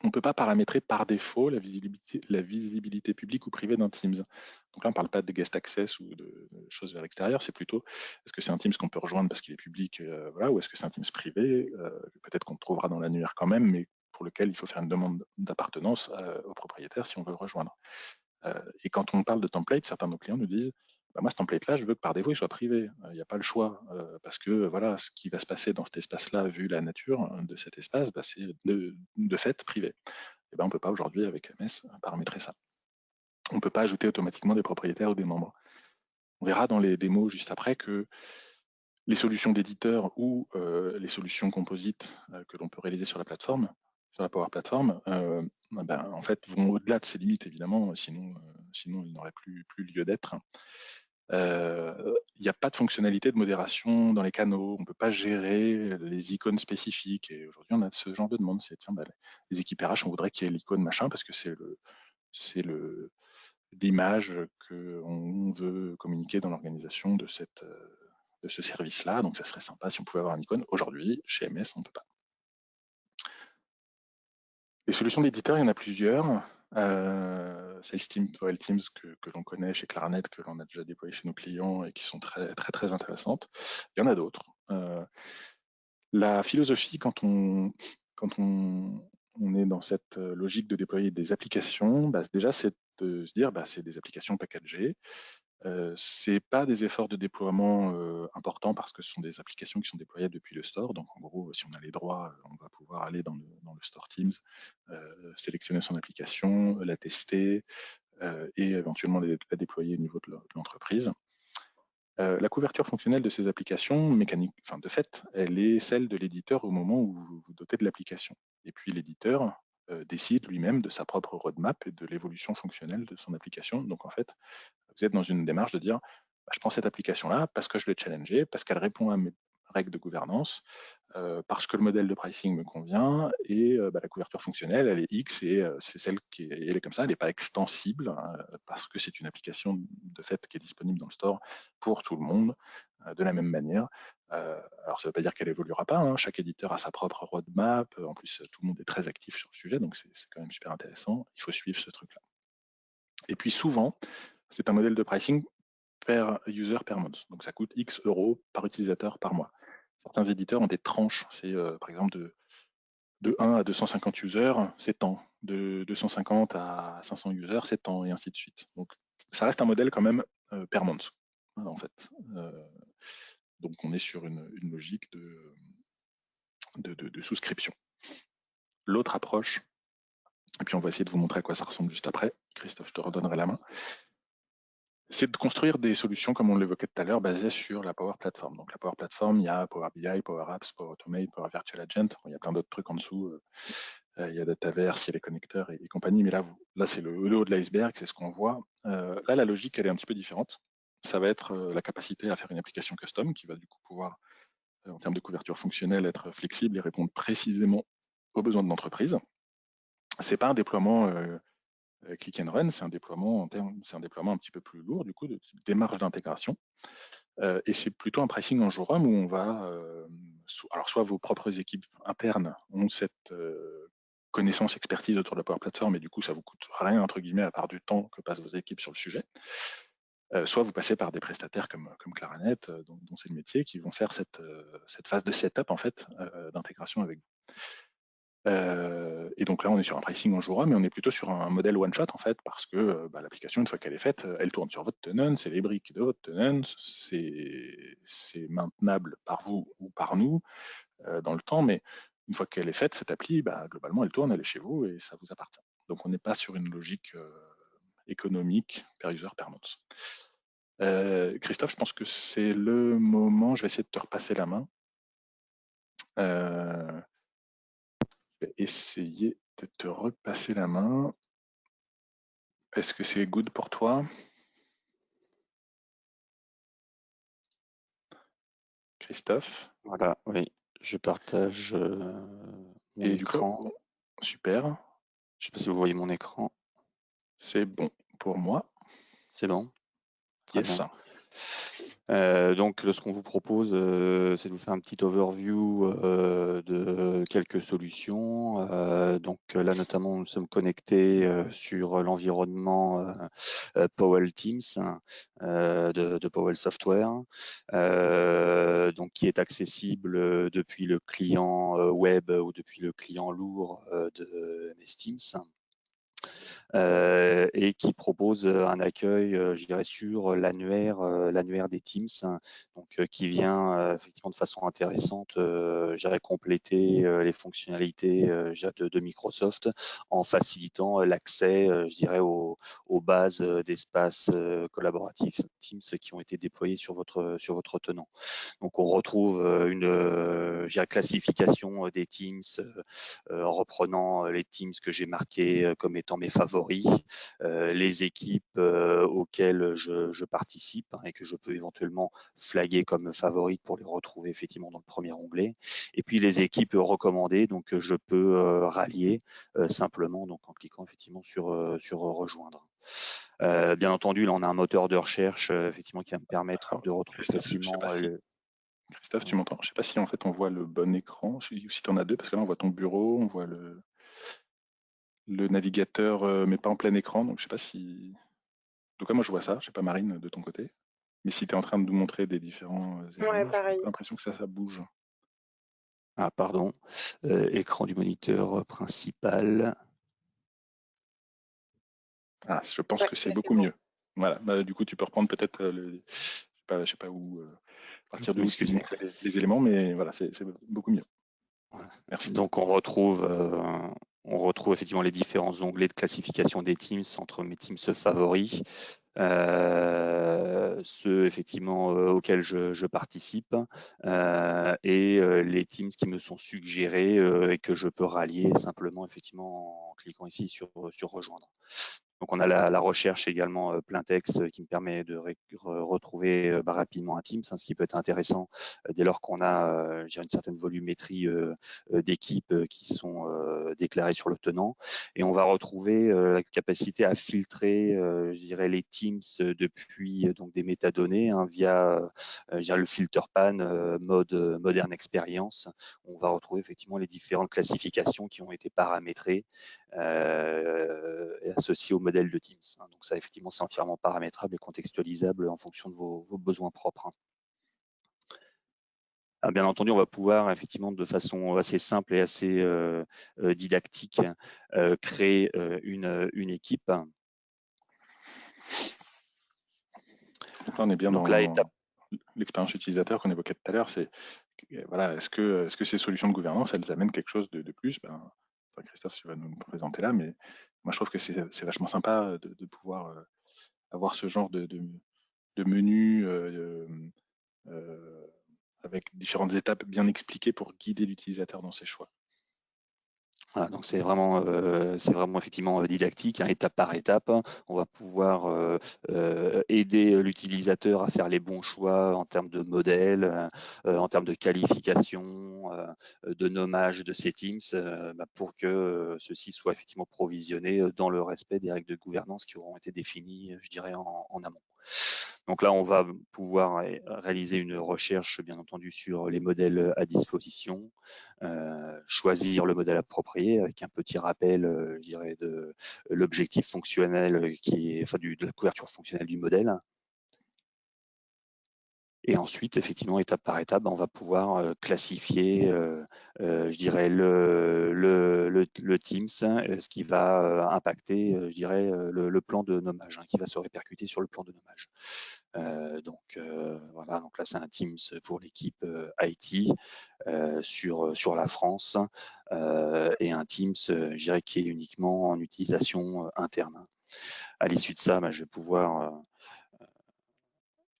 On ne peut pas paramétrer par défaut la visibilité publique ou privée d'un Teams. Donc là, on ne parle pas de guest access ou de choses vers l'extérieur, c'est plutôt est-ce que c'est un Teams qu'on peut rejoindre parce qu'il est public, voilà, ou est-ce que c'est un Teams privé, peut-être qu'on trouvera dans l'annuaire quand même, mais pour lequel il faut faire une demande d'appartenance au propriétaire si on veut le rejoindre. Et quand on parle de template, certains de nos clients nous disent moi, ce template-là, je veux que par défaut, il soit privé. Il n'y a pas le choix, parce que voilà, ce qui va se passer dans cet espace-là, vu la nature de cet espace, c'est de fait privé. Et on ne peut pas aujourd'hui, avec MS, paramétrer ça. On ne peut pas ajouter automatiquement des propriétaires ou des membres. On verra dans les démos juste après que les solutions d'éditeurs ou les solutions composites que l'on peut réaliser sur la plateforme, sur la Power Platform, en fait, vont au-delà de ces limites, évidemment, sinon il n'aurait plus lieu d'être. Il n'y a pas de fonctionnalité de modération dans les canaux, on ne peut pas gérer les icônes spécifiques. Et aujourd'hui, on a ce genre de demande, c'est tiens, les équipes RH, on voudrait qu'il y ait l'icône machin parce que c'est l'image qu'on veut communiquer dans l'organisation de ce service-là. Donc, ça serait sympa si on pouvait avoir une icône. Aujourd'hui, chez MS, on ne peut pas. Les solutions d'éditeurs, il y en a plusieurs. Salesteam, Teams que l'on connaît chez Claranet, que l'on a déjà déployé chez nos clients et qui sont très, très, très intéressantes. Il y en a d'autres. La philosophie, quand on est dans cette logique de déployer des applications, déjà, c'est de se dire, c'est des applications packagées. C'est pas des efforts de déploiement importants parce que ce sont des applications qui sont déployées depuis le store. Donc en gros, si on a les droits, on va pouvoir aller dans le store Teams, sélectionner son application, la tester et éventuellement la déployer au niveau de l'entreprise. La couverture fonctionnelle de ces applications, de fait, elle est celle de l'éditeur au moment où vous vous dotez de l'application. Et puis l'éditeur décide lui-même de sa propre roadmap et de l'évolution fonctionnelle de son application. Donc en fait, vous êtes dans une démarche de dire, je prends cette application-là parce que je l'ai challengée, parce qu'elle répond à mes règles de gouvernance, parce que le modèle de pricing me convient, et la couverture fonctionnelle, elle est X, et c'est celle elle est comme ça, elle n'est pas extensible, parce que c'est une application de fait qui est disponible dans le store pour tout le monde, de la même manière. Alors ça ne veut pas dire qu'elle évoluera pas, hein. Chaque éditeur a sa propre roadmap, en plus tout le monde est très actif sur le sujet, donc c'est quand même super intéressant, il faut suivre ce truc-là. Et puis souvent, c'est un modèle de pricing per user per month. Donc ça coûte X euros par utilisateur par mois. Certains éditeurs ont des tranches. C'est par exemple de 1 à 250 users, c'est tant. De 250 à 500 users, c'est tant, et ainsi de suite. Donc ça reste un modèle quand même per month, en fait. Donc on est sur une logique de souscription. L'autre approche, et puis on va essayer de vous montrer à quoi ça ressemble juste après. Christophe, je te redonnerai la main. C'est de construire des solutions, comme on l'évoquait tout à l'heure, basées sur la Power Platform. Donc la Power Platform, il y a Power BI, Power Apps, Power Automate, Power Virtual Agent. Il y a plein d'autres trucs en dessous. Il y a Dataverse, il y a les connecteurs et compagnie. Mais là c'est le haut de l'iceberg, c'est ce qu'on voit. Là, la logique, elle est un petit peu différente. Ça va être la capacité à faire une application custom qui va du coup pouvoir, en termes de couverture fonctionnelle, être flexible et répondre précisément aux besoins de l'entreprise. C'est pas un déploiement click and run, c'est un déploiement un petit peu plus lourd, du coup, de démarche d'intégration. Et c'est plutôt un pricing en jour homme où on va, alors soit vos propres équipes internes ont cette connaissance, expertise autour de la Power Platform, et du coup, ça vous coûte rien, entre guillemets, à part du temps que passent vos équipes sur le sujet. Soit vous passez par des prestataires comme Claranet, dont c'est le métier, qui vont faire cette phase de setup, en fait, d'intégration avec vous. Et donc là, on est sur un pricing en jour, mais on est plutôt sur un modèle one-shot, en fait, parce que l'application, une fois qu'elle est faite, elle tourne sur votre tenant, c'est les briques de votre tenant, c'est maintenable par vous ou par nous dans le temps, mais une fois qu'elle est faite, cette appli, globalement, elle tourne, elle est chez vous et ça vous appartient. Donc, on n'est pas sur une logique économique, per user, per month. Christophe, je pense que c'est le moment, je vais essayer de te repasser la main. Je vais essayer de te repasser la main. Est-ce que c'est good pour toi? Christophe? Voilà, oui, je partage mon Et du coup, écran. super, Je sais pas si vous voyez mon écran. c'est bon pour moi. C'est bon? Très Yes. bien. Donc, ce qu'on vous propose, c'est de vous faire un petit overview de quelques solutions. Donc là, notamment, nous sommes connectés sur l'environnement Powell Teams de Powell Software, donc qui est accessible depuis le client web ou depuis le client lourd de MS Teams. Et qui propose un accueil, je dirais, sur l'annuaire des Teams, hein, donc qui vient effectivement de façon intéressante, je dirais, compléter les fonctionnalités de Microsoft en facilitant l'accès, je dirais, aux bases d'espace collaboratifs Teams qui ont été déployés sur votre tenant. Donc on retrouve une classification des Teams en reprenant les Teams que j'ai marqués comme étant mes favoris, les équipes auxquelles je participe, hein, et que je peux éventuellement flaguer comme favorites pour les retrouver effectivement dans le premier onglet. Et puis les équipes recommandées, donc je peux rallier simplement donc en cliquant effectivement sur rejoindre. Bien entendu, là on a un moteur de recherche effectivement qui va me permettre de retrouver facilement. Christophe, tu m'entends? Je sais pas si en fait on voit le bon écran, ou si tu en as deux, parce que là on voit ton bureau, on voit le navigateur, mais pas en plein écran, donc je sais pas si. En tout cas, moi je vois ça, je sais pas Marine de ton côté. Mais si tu es en train de nous montrer des différents Ouais, éléments, j'ai pareil. l'impression que ça bouge. Ah, pardon, écran du moniteur principal. Ah, je pense Ouais, que c'est là, c'est beaucoup bon. mieux. Voilà, du coup tu peux reprendre peut-être je sais pas où, à partir de où tu Excusez. montrais les éléments, mais voilà, c'est beaucoup mieux. Voilà. Merci. Donc on retrouve effectivement les différents onglets de classification des Teams entre mes Teams favoris, ceux effectivement auxquels je participe, et les Teams qui me sont suggérés et que je peux rallier simplement effectivement en cliquant ici sur rejoindre. Donc on a la recherche également plein texte qui me permet de retrouver rapidement un Teams, hein, ce qui peut être intéressant dès lors qu'on a une certaine volumétrie d'équipes qui sont déclarées sur le tenant. Et on va retrouver la capacité à filtrer, je dirais, les Teams depuis donc des métadonnées, hein, via le filter pan mode moderne expérience. On va retrouver effectivement les différentes classifications qui ont été paramétrées et associées au modèle de Teams. Hein. Donc ça, effectivement, c'est entièrement paramétrable et contextualisable en fonction de vos besoins propres. Hein. Ah, bien entendu, on va pouvoir effectivement de façon assez simple et assez didactique créer une équipe. Donc là, on est bien Donc là, dans l'expérience utilisateur qu'on évoquait tout à l'heure. C'est voilà, est-ce que ces solutions de gouvernance, elles amènent quelque chose de plus? Christophe, tu vas nous présenter là, mais moi je trouve que c'est vachement sympa de pouvoir avoir ce genre de menu avec différentes étapes bien expliquées pour guider l'utilisateur dans ses choix. voilà, donc c'est vraiment effectivement didactique, hein, étape par étape. On va pouvoir aider l'utilisateur à faire les bons choix en termes de modèle, en termes de qualification, de nommage de ces teams, pour que ceux-ci soient effectivement provisionnés dans le respect des règles de gouvernance qui auront été définies, je dirais, en amont. Donc là, on va pouvoir réaliser une recherche, bien entendu, sur les modèles à disposition, choisir le modèle approprié avec un petit rappel, je dirais, de l'objectif fonctionnel de la couverture fonctionnelle du modèle. Et ensuite, effectivement, étape par étape, on va pouvoir classifier, je dirais, le Teams, ce qui va impacter, je dirais, le plan de nommage, qui va se répercuter sur le plan de nommage. Voilà, donc là, c'est un Teams pour l'équipe IT sur la France et un Teams, je dirais, qui est uniquement en utilisation interne. À l'issue de ça, je vais pouvoir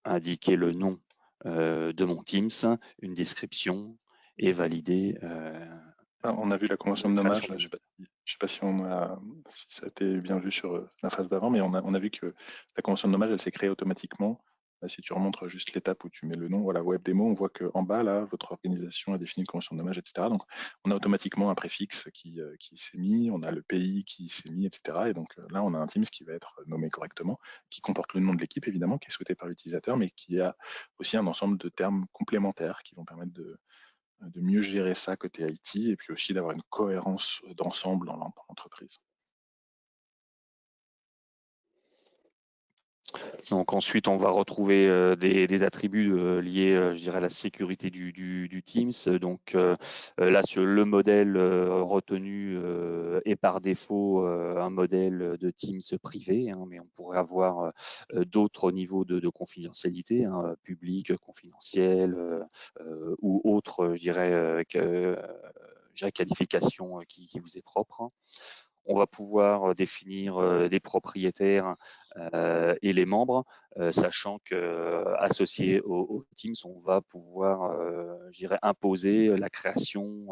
indiquer le nom de mon Teams, une description et valider. On a vu la convention de la nommage, création je ne sais pas si ça a été bien vu sur la phase d'avant, mais on a vu que la convention de nommage, elle s'est créée automatiquement. Si tu remontres juste l'étape où tu mets le nom, voilà, web démo, on voit qu'en bas, là, votre organisation a défini une convention de nommage, etc. Donc, on a automatiquement un préfixe qui s'est mis, on a le pays qui s'est mis, etc. Et donc là, on a un Teams qui va être nommé correctement, qui comporte le nom de l'équipe, évidemment, qui est souhaité par l'utilisateur, mais qui a aussi un ensemble de termes complémentaires qui vont permettre de mieux gérer ça côté IT et puis aussi d'avoir une cohérence d'ensemble dans l'entreprise. Donc ensuite, on va retrouver des attributs liés, je dirais, à la sécurité du Teams. Donc là, sur le modèle retenu est par défaut un modèle de Teams privé, mais on pourrait avoir d'autres niveaux de confidentialité, public, confidentiel ou autre, je dirais, qualification qui vous est propre. On va pouvoir définir des propriétaires et les membres, sachant que associé au Teams, on va pouvoir, je dirais, imposer la création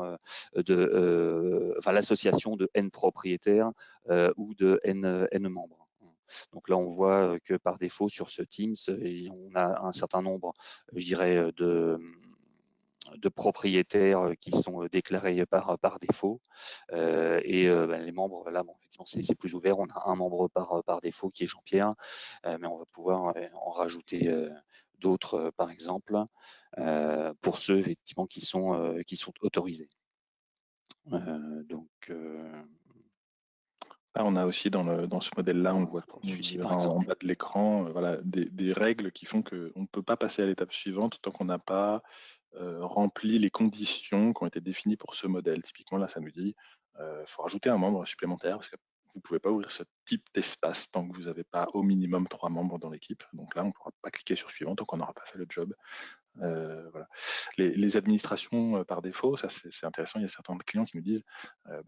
l'association de N propriétaires ou de N membres. Donc là, on voit que par défaut sur ce Teams, on a un certain nombre, je dirais, de propriétaires qui sont déclarés par défaut. Les membres, là, effectivement, c'est plus ouvert. On a un membre par défaut qui est Jean-Pierre, mais on va pouvoir en rajouter d'autres, par exemple, pour ceux effectivement qui sont autorisés. Là, on a aussi dans ce modèle-là, on voit celui-ci, par en exemple, bas de l'écran voilà, des règles qui font qu'on ne peut pas passer à l'étape suivante tant qu'on n'a pas rempli les conditions qui ont été définies pour ce modèle. Typiquement, là, ça nous dit faut rajouter un membre supplémentaire parce que vous ne pouvez pas ouvrir ce type d'espace tant que vous n'avez pas au minimum 3 membres dans l'équipe. Donc là, on ne pourra pas cliquer sur suivant tant qu'on n'aura pas fait le job. Voilà. Les administrations par défaut, ça c'est intéressant. Il y a certains clients qui nous disent,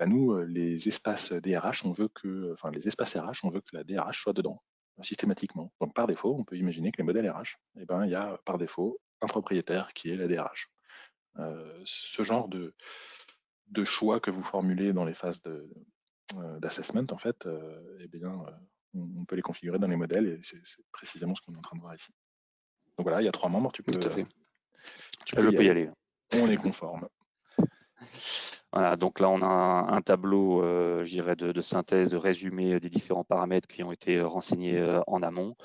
nous, les espaces DRH, les espaces RH, on veut que la DRH soit dedans systématiquement. Donc par défaut, on peut imaginer que les modèles RH, il y a par défaut un propriétaire qui est la DRH. Ce genre de choix que vous formulez dans les phases d'assessment, en fait, on peut les configurer dans les modèles et c'est précisément ce qu'on est en train de voir ici. Donc voilà, il y a 3 membres, tu peux y aller. On est conforme. Voilà, donc là, on a un tableau, je dirais, de synthèse, de résumé des différents paramètres qui ont été renseignés en amont.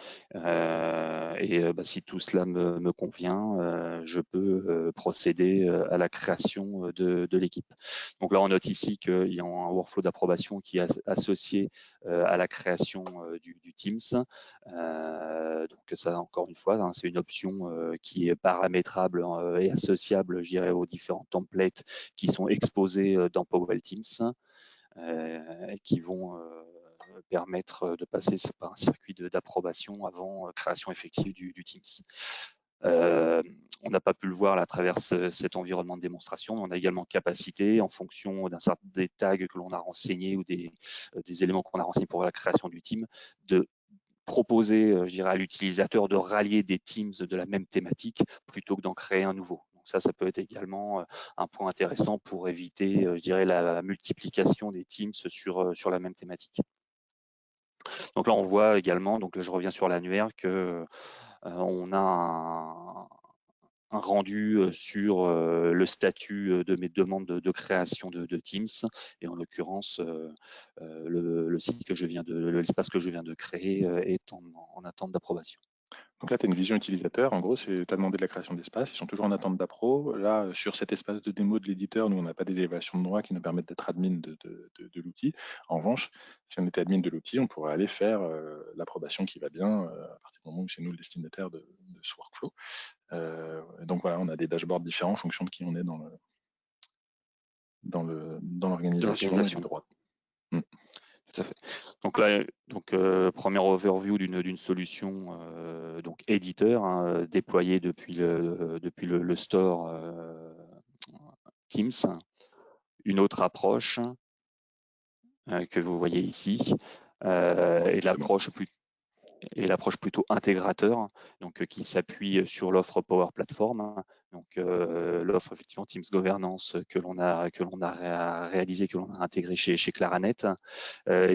Si tout cela me convient, je peux procéder à la création de l'équipe. Donc là, on note ici qu'il y a un workflow d'approbation qui est associé à la création du Teams. Donc ça, encore une fois, c'est une option qui est paramétrable et associable, je dirais, aux différents templates qui sont exposés dans Power Teams qui vont permettre de passer par un circuit d'approbation avant création effective du Teams. On n'a pas pu le voir là, à travers cet environnement de démonstration, mais on a également capacité, en fonction des tags que l'on a renseignés ou des éléments qu'on a renseignés pour la création du team, de proposer, je dirais, à l'utilisateur de rallier des teams de la même thématique plutôt que d'en créer un nouveau. Donc ça peut être également un point intéressant pour éviter, je dirais, la multiplication des teams sur la même thématique. Donc là, on voit également, donc je reviens sur l'annuaire, que on a un rendu sur le statut de mes demandes de création de Teams, et en l'occurrence le site que je viens l'espace que je viens de créer est en attente d'approbation. Donc là, tu as une vision utilisateur. En gros, tu as demandé de la création d'espace. Ils sont toujours en attente d'appro. Là, sur cet espace de démo de l'éditeur, nous, on n'a pas des élévations de droits qui nous permettent d'être admin de l'outil. En revanche, si on était admin de l'outil, on pourrait aller faire l'approbation qui va bien à partir du moment où c'est nous le destinataire de ce workflow. Donc voilà, on a des dashboards différents en fonction de qui on est dans l'organisation et du droit. Tout à fait. Donc là, premier overview d'une solution donc éditeur hein, déployée depuis le store Teams. Une autre approche que vous voyez ici et l'approche plutôt intégrateur, donc qui s'appuie sur l'offre Power Platform, donc l'offre effectivement Teams Governance que l'on a réalisé, que l'on a intégré chez Claranet,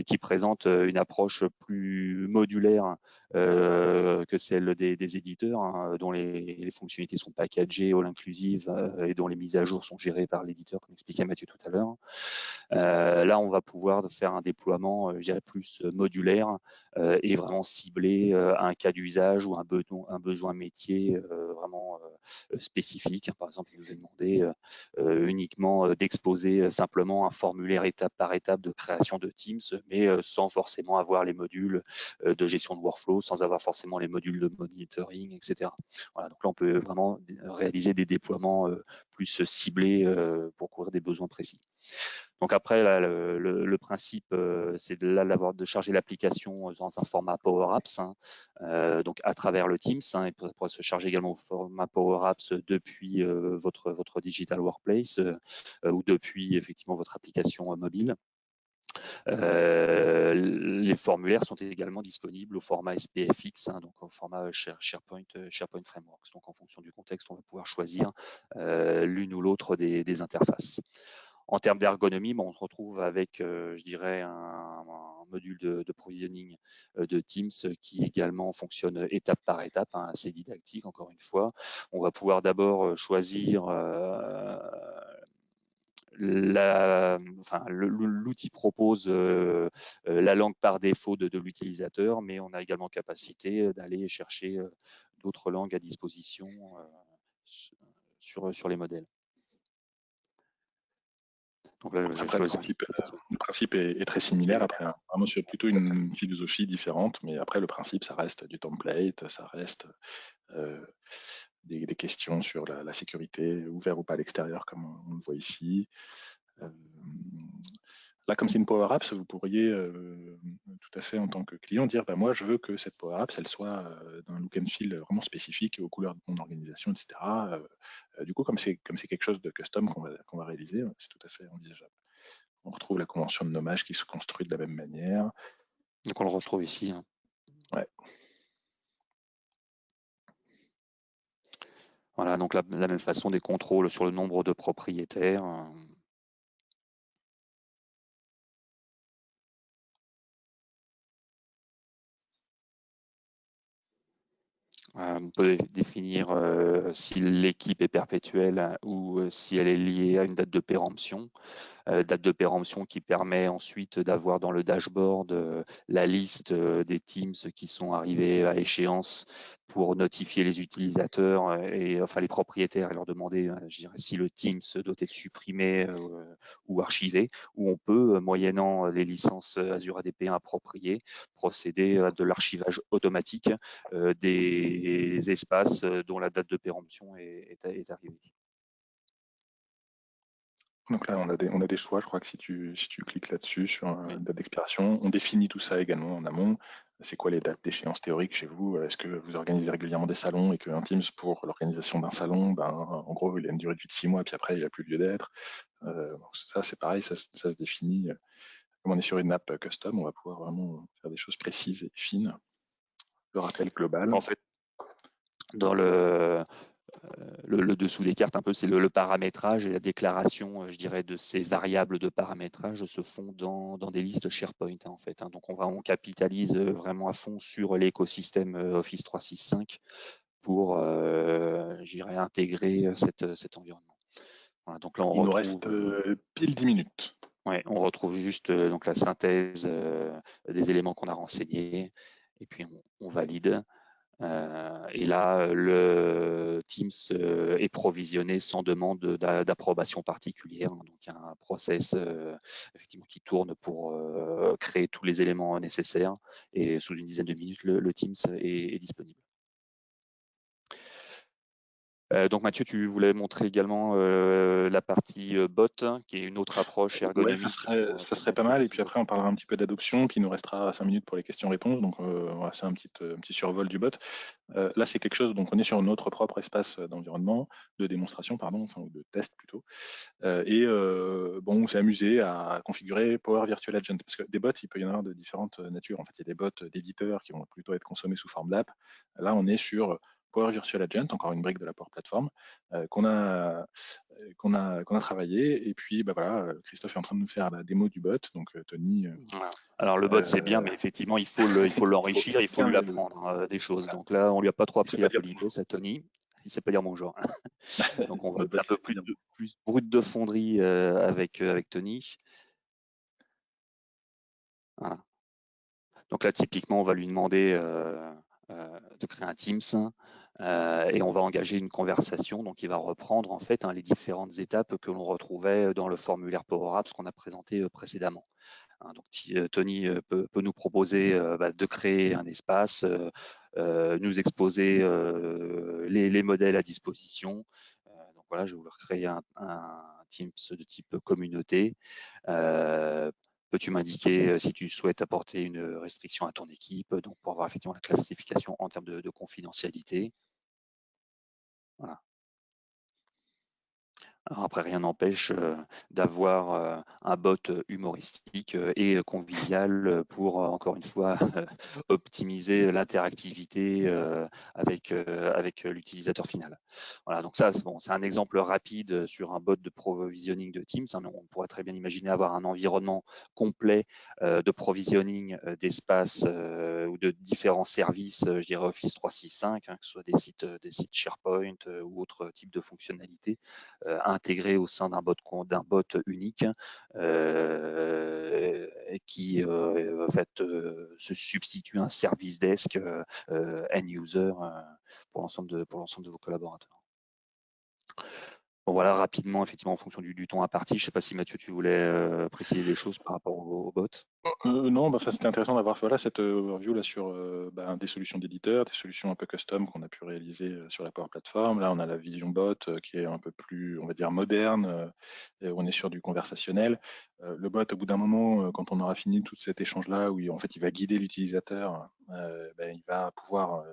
qui présente une approche plus modulaire que celle des éditeurs, hein, dont les fonctionnalités sont packagées, all inclusive et dont les mises à jour sont gérées par l'éditeur, comme expliquait Mathieu tout à l'heure. Là, on va pouvoir faire un déploiement, je dirais, plus modulaire et vraiment ciblé à un cas d'usage ou un besoin métier vraiment spécifique. Par exemple, il nous est demandé uniquement d'exposer simplement un formulaire étape par étape de création de Teams, mais sans forcément avoir les modules de gestion de workflow, sans avoir forcément les modules de monitoring, etc. Voilà, donc là, on peut vraiment réaliser des déploiements plus ciblés pour couvrir des besoins précis. Donc après, là, le principe, c'est de charger l'application dans un format Power Apps, hein, donc à travers le Teams, hein, et pourrait se charger également au format Power Apps depuis votre digital workplace ou depuis effectivement votre application mobile. Les formulaires sont également disponibles au format SPFX, hein, donc au format SharePoint Frameworks. Donc en fonction du contexte, on va pouvoir choisir l'une ou l'autre des interfaces. En termes d'ergonomie, on se retrouve avec, je dirais, un module de provisioning de Teams qui également fonctionne étape par étape, hein, assez didactique encore une fois. On va pouvoir d'abord choisir l'outil propose la langue par défaut de l'utilisateur, mais on a également capacité d'aller chercher d'autres langues à disposition sur les modèles. Donc là, après, le principe est très similaire. Après, vraiment sur plutôt une philosophie différente, mais après, le principe, ça reste du template, ça reste des questions sur la sécurité, ouvert ou pas à l'extérieur, comme on le voit ici. Là, comme c'est une Power Apps, vous pourriez tout à fait, en tant que client, dire moi, je veux que cette Power Apps, elle soit d'un look and feel vraiment spécifique aux couleurs de mon organisation, etc. Du coup, comme c'est quelque chose de custom qu'on va réaliser, c'est tout à fait envisageable. On retrouve la convention de nommage qui se construit de la même manière. Donc on le retrouve ici. Hein. Ouais. Voilà, donc la même façon, des contrôles sur le nombre de propriétaires. On peut définir si l'équipe est perpétuelle ou si elle est liée à une date de péremption. Date de péremption qui permet ensuite d'avoir dans le dashboard la liste des Teams qui sont arrivés à échéance pour notifier les utilisateurs et enfin les propriétaires et leur demander, je dirais, si le Teams doit être supprimé ou archivé, ou on peut, moyennant les licences Azure ADP appropriées, procéder à de l'archivage automatique des espaces dont la date de péremption est arrivée. Donc là, on a des choix. Je crois que si tu cliques là-dessus sur une date d'expiration, on définit tout ça également en amont. C'est quoi les dates d'échéance théoriques chez vous? Est-ce que vous organisez régulièrement des salons et qu'un Teams, pour l'organisation d'un salon, en gros, il a une durée de vie de 6 mois, puis après, il n'a plus lieu d'être. Ça, c'est pareil, ça se définit. Comme on est sur une app custom, on va pouvoir vraiment faire des choses précises et fines. Le rappel global. En fait, dans le dessous des cartes, un peu, c'est le paramétrage et la déclaration, je dirais, de ces variables de paramétrage se font dans des listes SharePoint, hein, en fait. Hein. Donc, on capitalise vraiment à fond sur l'écosystème Office 365 pour, je dirais, intégrer cet environnement. Voilà, donc là, il nous reste pile 10 minutes. Ouais, on retrouve juste donc la synthèse des éléments qu'on a renseignés et puis on valide. Et là, le Teams est provisionné sans demande d'approbation particulière. Donc, il y a un process effectivement qui tourne pour créer tous les éléments nécessaires. Et sous une dizaine de minutes, le Teams est disponible. Donc Mathieu, tu voulais montrer également la partie bot, qui est une autre approche ergonomique. Ouais, ça serait pas mal. Et puis après, on parlera un petit peu d'adoption. Puis il nous restera 5 minutes pour les questions-réponses. Donc voilà, c'est un petit survol du bot. Là, c'est quelque chose, donc on est sur notre propre espace d'environnement, de démonstration, pardon, enfin, ou de test plutôt. Bon, on s'est amusé à configurer Power Virtual Agent, parce que des bots, il peut y en avoir de différentes natures. En fait, il y a des bots d'éditeurs qui vont plutôt être consommés sous forme d'app. Là, on est sur Power Virtual Agent, encore une brique de la Power Platform, qu'on a travaillé. Et puis, bah voilà, Christophe est en train de nous faire la démo du bot. Donc, Tony. Voilà. Alors, le bot, c'est bien, mais effectivement, il faut l'enrichir, il faut lui apprendre des choses. Voilà. Donc là, on lui a pas trop appris la politesse à Tony. Il sait pas dire bonjour. Donc, on va être un peu plus brut de fonderie avec Tony. Voilà. Donc là, typiquement, on va lui demander de créer un Teams et on va engager une conversation. Donc, il va reprendre en fait les différentes étapes que l'on retrouvait dans le formulaire Power Apps qu'on a présenté précédemment. Donc, Tony peut nous proposer de créer un espace, nous exposer les modèles à disposition. Donc voilà, je vais vous recréer un Teams de type communauté. Peux-tu m'indiquer si tu souhaites apporter une restriction à ton équipe, donc pour avoir effectivement la classification en termes de confidentialité. Voilà. Alors après, rien n'empêche d'avoir un bot humoristique et convivial pour, encore une fois, optimiser l'interactivité avec l'utilisateur final. Voilà, donc ça, c'est un exemple rapide sur un bot de provisioning de Teams. Mais on pourrait très bien imaginer avoir un environnement complet de provisioning d'espace ou de différents services, je dirais Office 365, que ce soit des sites SharePoint ou autres types de fonctionnalités intégré au sein d'un bot unique qui en fait se substitue à un service desk end user pour l'ensemble de vos collaborateurs. Bon, voilà, rapidement, effectivement, en fonction du temps imparti. Je ne sais pas si Mathieu, tu voulais préciser des choses par rapport au bot. Non, c'était intéressant d'avoir cette overview là sur des solutions d'éditeurs, des solutions un peu custom qu'on a pu réaliser sur la Power Platform. Là, on a la Vision Bot qui est un peu plus, on va dire, moderne. On est sur du conversationnel. Le bot, au bout d'un moment, quand on aura fini tout cet échange-là, où en fait, il va guider l'utilisateur, il va pouvoir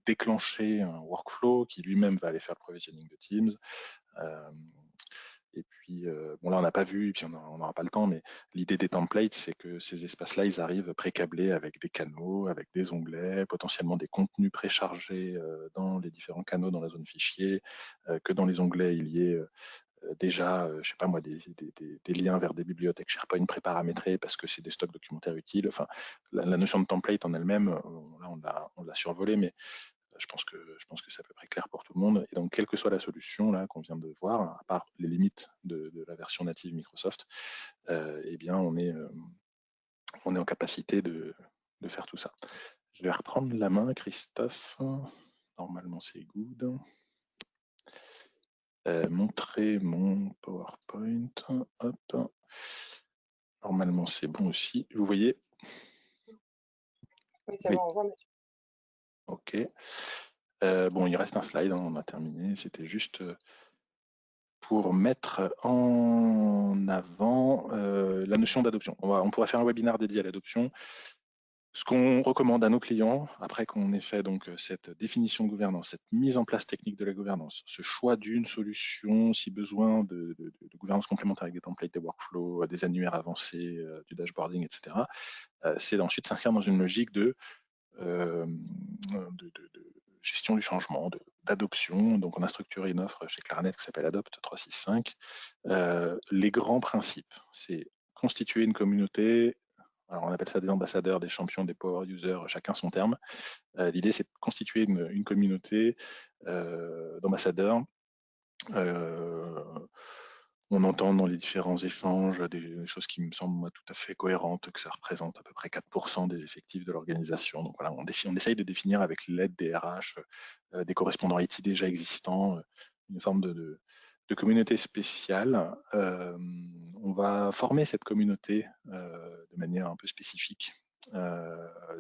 déclencher un workflow qui lui-même va aller faire le provisioning de Teams. Et puis, bon là, on n'a pas vu, et puis on n'aura pas le temps, mais l'idée des templates, c'est que ces espaces-là, ils arrivent pré-câblés avec des canaux, avec des onglets, potentiellement des contenus préchargés dans les différents canaux dans la zone fichier, que dans les onglets, il y ait déjà, je sais pas moi, des liens vers des bibliothèques SharePoint préparamétrées parce que c'est des stocks documentaires utiles. Enfin, la notion de template en elle-même, là, on l'a survolé, mais je pense que c'est à peu près clair pour tout le monde. Et donc, quelle que soit la solution là qu'on vient de voir, à part les limites de la version native Microsoft, eh bien, on est en capacité de faire tout ça. Je vais reprendre la main, Christophe. Normalement, c'est good. Montrer mon PowerPoint. Hop. Normalement, c'est bon aussi. Vous voyez? Oui, c'est bon, on voit, monsieur. Ok. Bon, il reste un slide, on a terminé. C'était juste pour mettre en avant la notion d'adoption. On pourrait faire un webinaire dédié à l'adoption. Ce qu'on recommande à nos clients, après qu'on ait fait donc cette définition de gouvernance, cette mise en place technique de la gouvernance, ce choix d'une solution, si besoin, de gouvernance complémentaire avec des templates, des workflows, des annuaires avancés, du dashboarding, etc., c'est d'ensuite s'inscrire dans une logique de gestion du changement, d'adoption. Donc, on a structuré une offre chez Clarnet qui s'appelle Adopt 365. Les grands principes, c'est constituer une communauté. Alors, on appelle ça des ambassadeurs, des champions, des power users, chacun son terme. L'idée, c'est de constituer une communauté d'ambassadeurs On entend dans les différents échanges des choses qui me semblent moi, tout à fait cohérentes, que ça représente à peu près 4% des effectifs de l'organisation. Donc voilà, on essaye de définir avec l'aide des RH, des correspondants IT déjà existants, une forme de communauté spéciale. On va former cette communauté de manière un peu spécifique,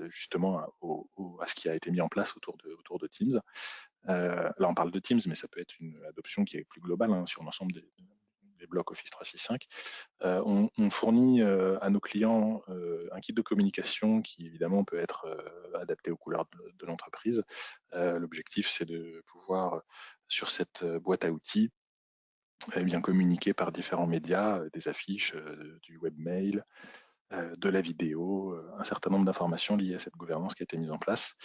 justement à ce qui a été mis en place autour de Teams. Là, on parle de Teams, mais ça peut être une adoption qui est plus globale sur l'ensemble des blocs Office 365. On fournit à nos clients un kit de communication qui évidemment peut être adapté aux couleurs de l'entreprise. L'objectif, c'est de pouvoir, sur cette boîte à outils, bien communiquer par différents médias, des affiches, du webmail, de la vidéo, un certain nombre d'informations liées à cette gouvernance qui a été mise en place.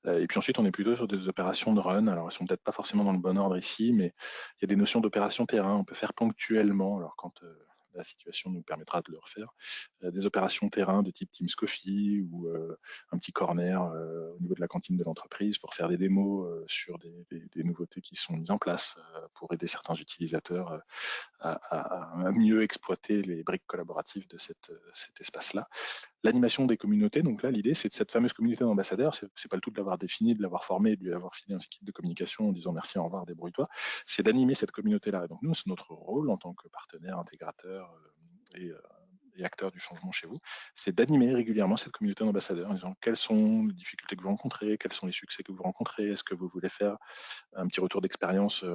Et puis ensuite, on est plutôt sur des opérations de run. Alors, elles sont peut-être pas forcément dans le bon ordre ici, mais il y a des notions d'opération terrain. On peut faire ponctuellement, alors quand la situation nous permettra de le refaire, des opérations terrain de type Teams Coffee ou un petit corner au niveau de la cantine de l'entreprise pour faire des démos sur des nouveautés qui sont mises en place pour aider certains utilisateurs à mieux exploiter les briques collaboratives de cet espace-là. L'animation des communautés, donc là, l'idée, c'est de cette fameuse communauté d'ambassadeurs, c'est pas le tout de l'avoir définie, de l'avoir formée, de lui avoir filé un kit de communication en disant merci, au revoir, débrouille-toi, c'est d'animer cette communauté-là. Et donc nous, c'est notre rôle en tant que partenaire, intégrateur et acteur du changement chez vous, c'est d'animer régulièrement cette communauté d'ambassadeurs en disant quelles sont les difficultés que vous rencontrez, quels sont les succès que vous rencontrez, est-ce que vous voulez faire un petit retour d'expérience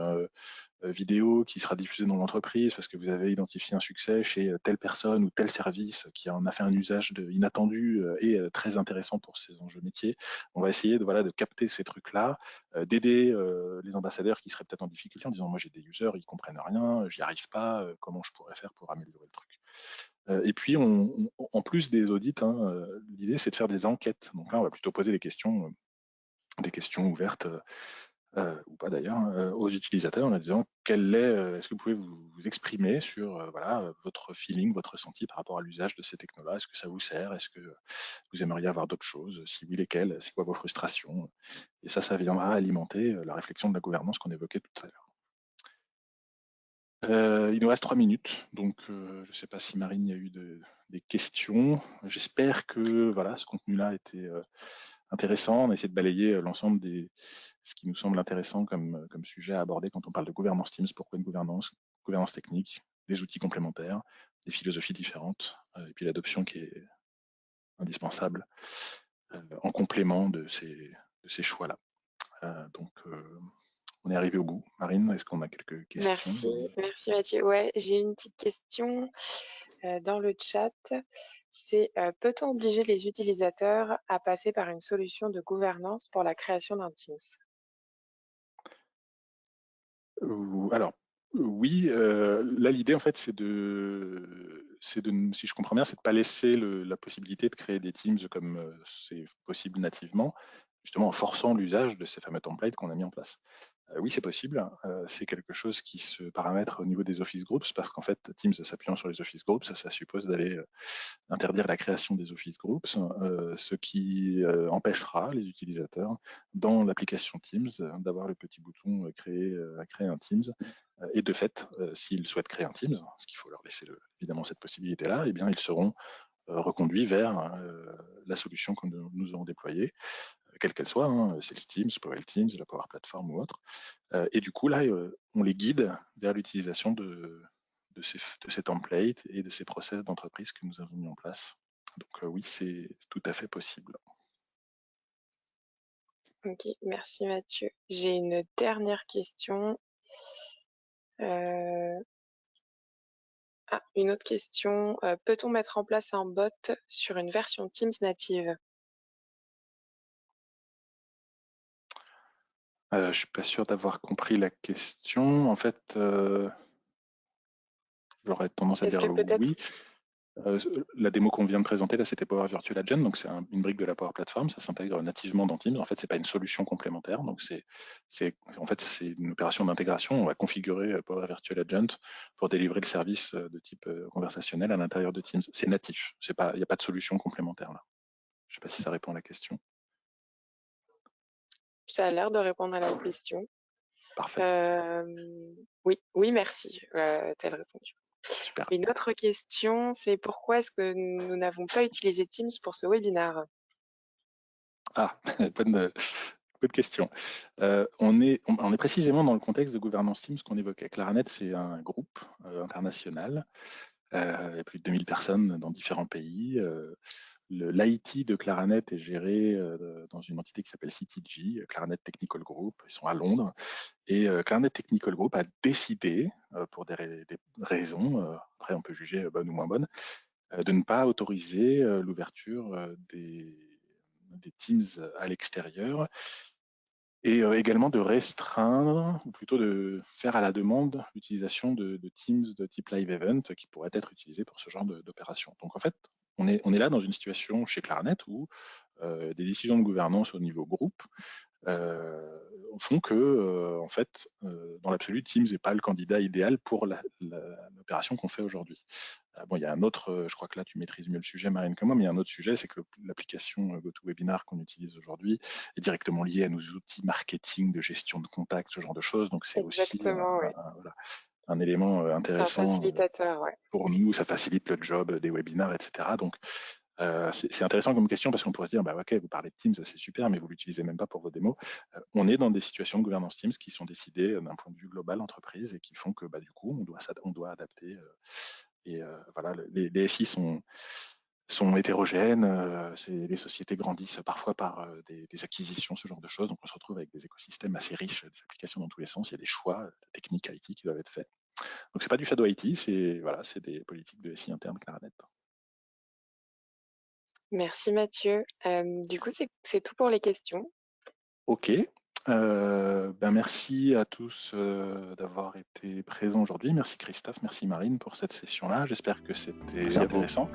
vidéo qui sera diffusée dans l'entreprise parce que vous avez identifié un succès chez telle personne ou tel service qui en a fait un usage inattendu et très intéressant pour ses enjeux métiers. On va essayer de capter ces trucs-là, d'aider les ambassadeurs qui seraient peut-être en difficulté en disant moi j'ai des users, ils comprennent rien, j'y arrive pas, comment je pourrais faire pour améliorer le truc. Et puis, en plus des audits, l'idée c'est de faire des enquêtes. Donc là, on va plutôt poser des questions ouvertes ou pas d'ailleurs, aux utilisateurs en leur disant est-ce que vous pouvez vous exprimer sur votre feeling, votre ressenti par rapport à l'usage de ces technos-là. Est-ce que ça vous sert? Est-ce que vous aimeriez avoir d'autres choses? Si oui, lesquelles? C'est quoi vos frustrations? Et ça viendra alimenter la réflexion de la gouvernance qu'on évoquait tout à l'heure. Il nous reste 3 minutes, donc je ne sais pas si Marine, il y a eu des questions. J'espère que ce contenu-là était intéressant. On a essayé de balayer l'ensemble ce qui nous semble intéressant comme sujet à aborder quand on parle de gouvernance Teams. Pourquoi une gouvernance technique, des outils complémentaires, des philosophies différentes, et puis l'adoption qui est indispensable en complément de ces choix-là. Donc, on est arrivé au bout. Marine, est-ce qu'on a quelques questions? Merci Mathieu. Ouais, j'ai une petite question dans le chat. C'est peut-on obliger les utilisateurs à passer par une solution de gouvernance pour la création d'un Teams? Alors, oui, là l'idée en fait c'est si je comprends bien, c'est de pas laisser la possibilité de créer des Teams comme c'est possible nativement, justement en forçant l'usage de ces fameux templates qu'on a mis en place. Oui, c'est possible. C'est quelque chose qui se paramètre au niveau des Office Groups parce qu'en fait, Teams s'appuyant sur les Office Groups, ça suppose d'aller interdire la création des Office Groups, ce qui empêchera les utilisateurs dans l'application Teams d'avoir le petit bouton créer un Teams. Et de fait, s'ils souhaitent créer un Teams, ce qu'il faut leur laisser évidemment cette possibilité-là, eh bien ils seront reconduits vers la solution que nous aurons déployée, quelle qu'elle soit, Sales Teams, Power Teams, la Power Platform ou autre. Et du coup, là, on les guide vers l'utilisation de ces templates et de ces process d'entreprise que nous avons mis en place. Donc oui, c'est tout à fait possible. Ok, merci Mathieu. J'ai une dernière question. Une autre question. Peut-on mettre en place un bot sur une version Teams native? Je suis pas sûr d'avoir compris la question. En fait, j'aurais tendance à Est-ce dire que peut-être oui. La démo qu'on vient de présenter, là, c'était Power Virtual Agent, donc c'est une brique de la Power Platform, ça s'intègre nativement dans Teams. En fait, c'est pas une solution complémentaire, donc c'est une opération d'intégration. On va configurer Power Virtual Agent pour délivrer le service de type conversationnel à l'intérieur de Teams. C'est natif, il n'y a pas de solution complémentaire là. Je sais pas si ça répond à la question. ça a l'air de répondre à la question? Parfait, Oui, merci. Tel répondu. super. Une autre question, c'est pourquoi est-ce que nous n'avons pas utilisé Teams pour ce webinaire? Ah, bonne question. On est précisément dans le contexte de gouvernance Teams qu'on évoquait. Claranet, c'est un groupe international. Il y a plus de 2000 personnes dans différents pays. L'IT de Claranet est géré dans une entité qui s'appelle CTG, Claranet Technical Group. Ils sont à Londres. Et Claranet Technical Group a décidé, pour des raisons, après on peut juger bonnes ou moins bonnes, de ne pas autoriser l'ouverture des Teams à l'extérieur et également de restreindre, ou plutôt de faire à la demande l'utilisation de Teams de type Live Event qui pourraient être utilisés pour ce genre d'opération. Donc en fait, on est là dans une situation chez Claranet où des décisions de gouvernance au niveau groupe font que, en fait, dans l'absolu, Teams n'est pas le candidat idéal pour l'opération qu'on fait aujourd'hui. Bon, il y a un autre, je crois que là tu maîtrises mieux le sujet, Marine, que moi, mais il y a un autre sujet, c'est que l'application GoToWebinar qu'on utilise aujourd'hui est directement liée à nos outils marketing, de gestion de contacts, ce genre de choses. Donc c'est aussi Exactement, oui. voilà, un élément C'est un intéressant facilitateur, ouais. pour nous, ça facilite le job des webinars, etc. Donc c'est intéressant comme question parce qu'on pourrait se dire, bah, ok, vous parlez de Teams, c'est super, mais vous l'utilisez même pas pour vos démos. On est dans des situations de gouvernance Teams qui sont décidées d'un point de vue global entreprise et qui font que bah, du coup, on doit adapter. Voilà, les SI sont hétérogènes, les sociétés grandissent parfois par des acquisitions, ce genre de choses, donc on se retrouve avec des écosystèmes assez riches, des applications dans tous les sens, il y a des choix techniques IT qui doivent être faits. Donc c'est pas du shadow IT, c'est voilà, des politiques de SI interne Claranet. Merci Mathieu. Du coup, c'est tout pour les questions. Ok. Ben merci à tous d'avoir été présents aujourd'hui. Merci Christophe, merci Marine pour cette session-là. J'espère que c'était Merci à vous. intéressant.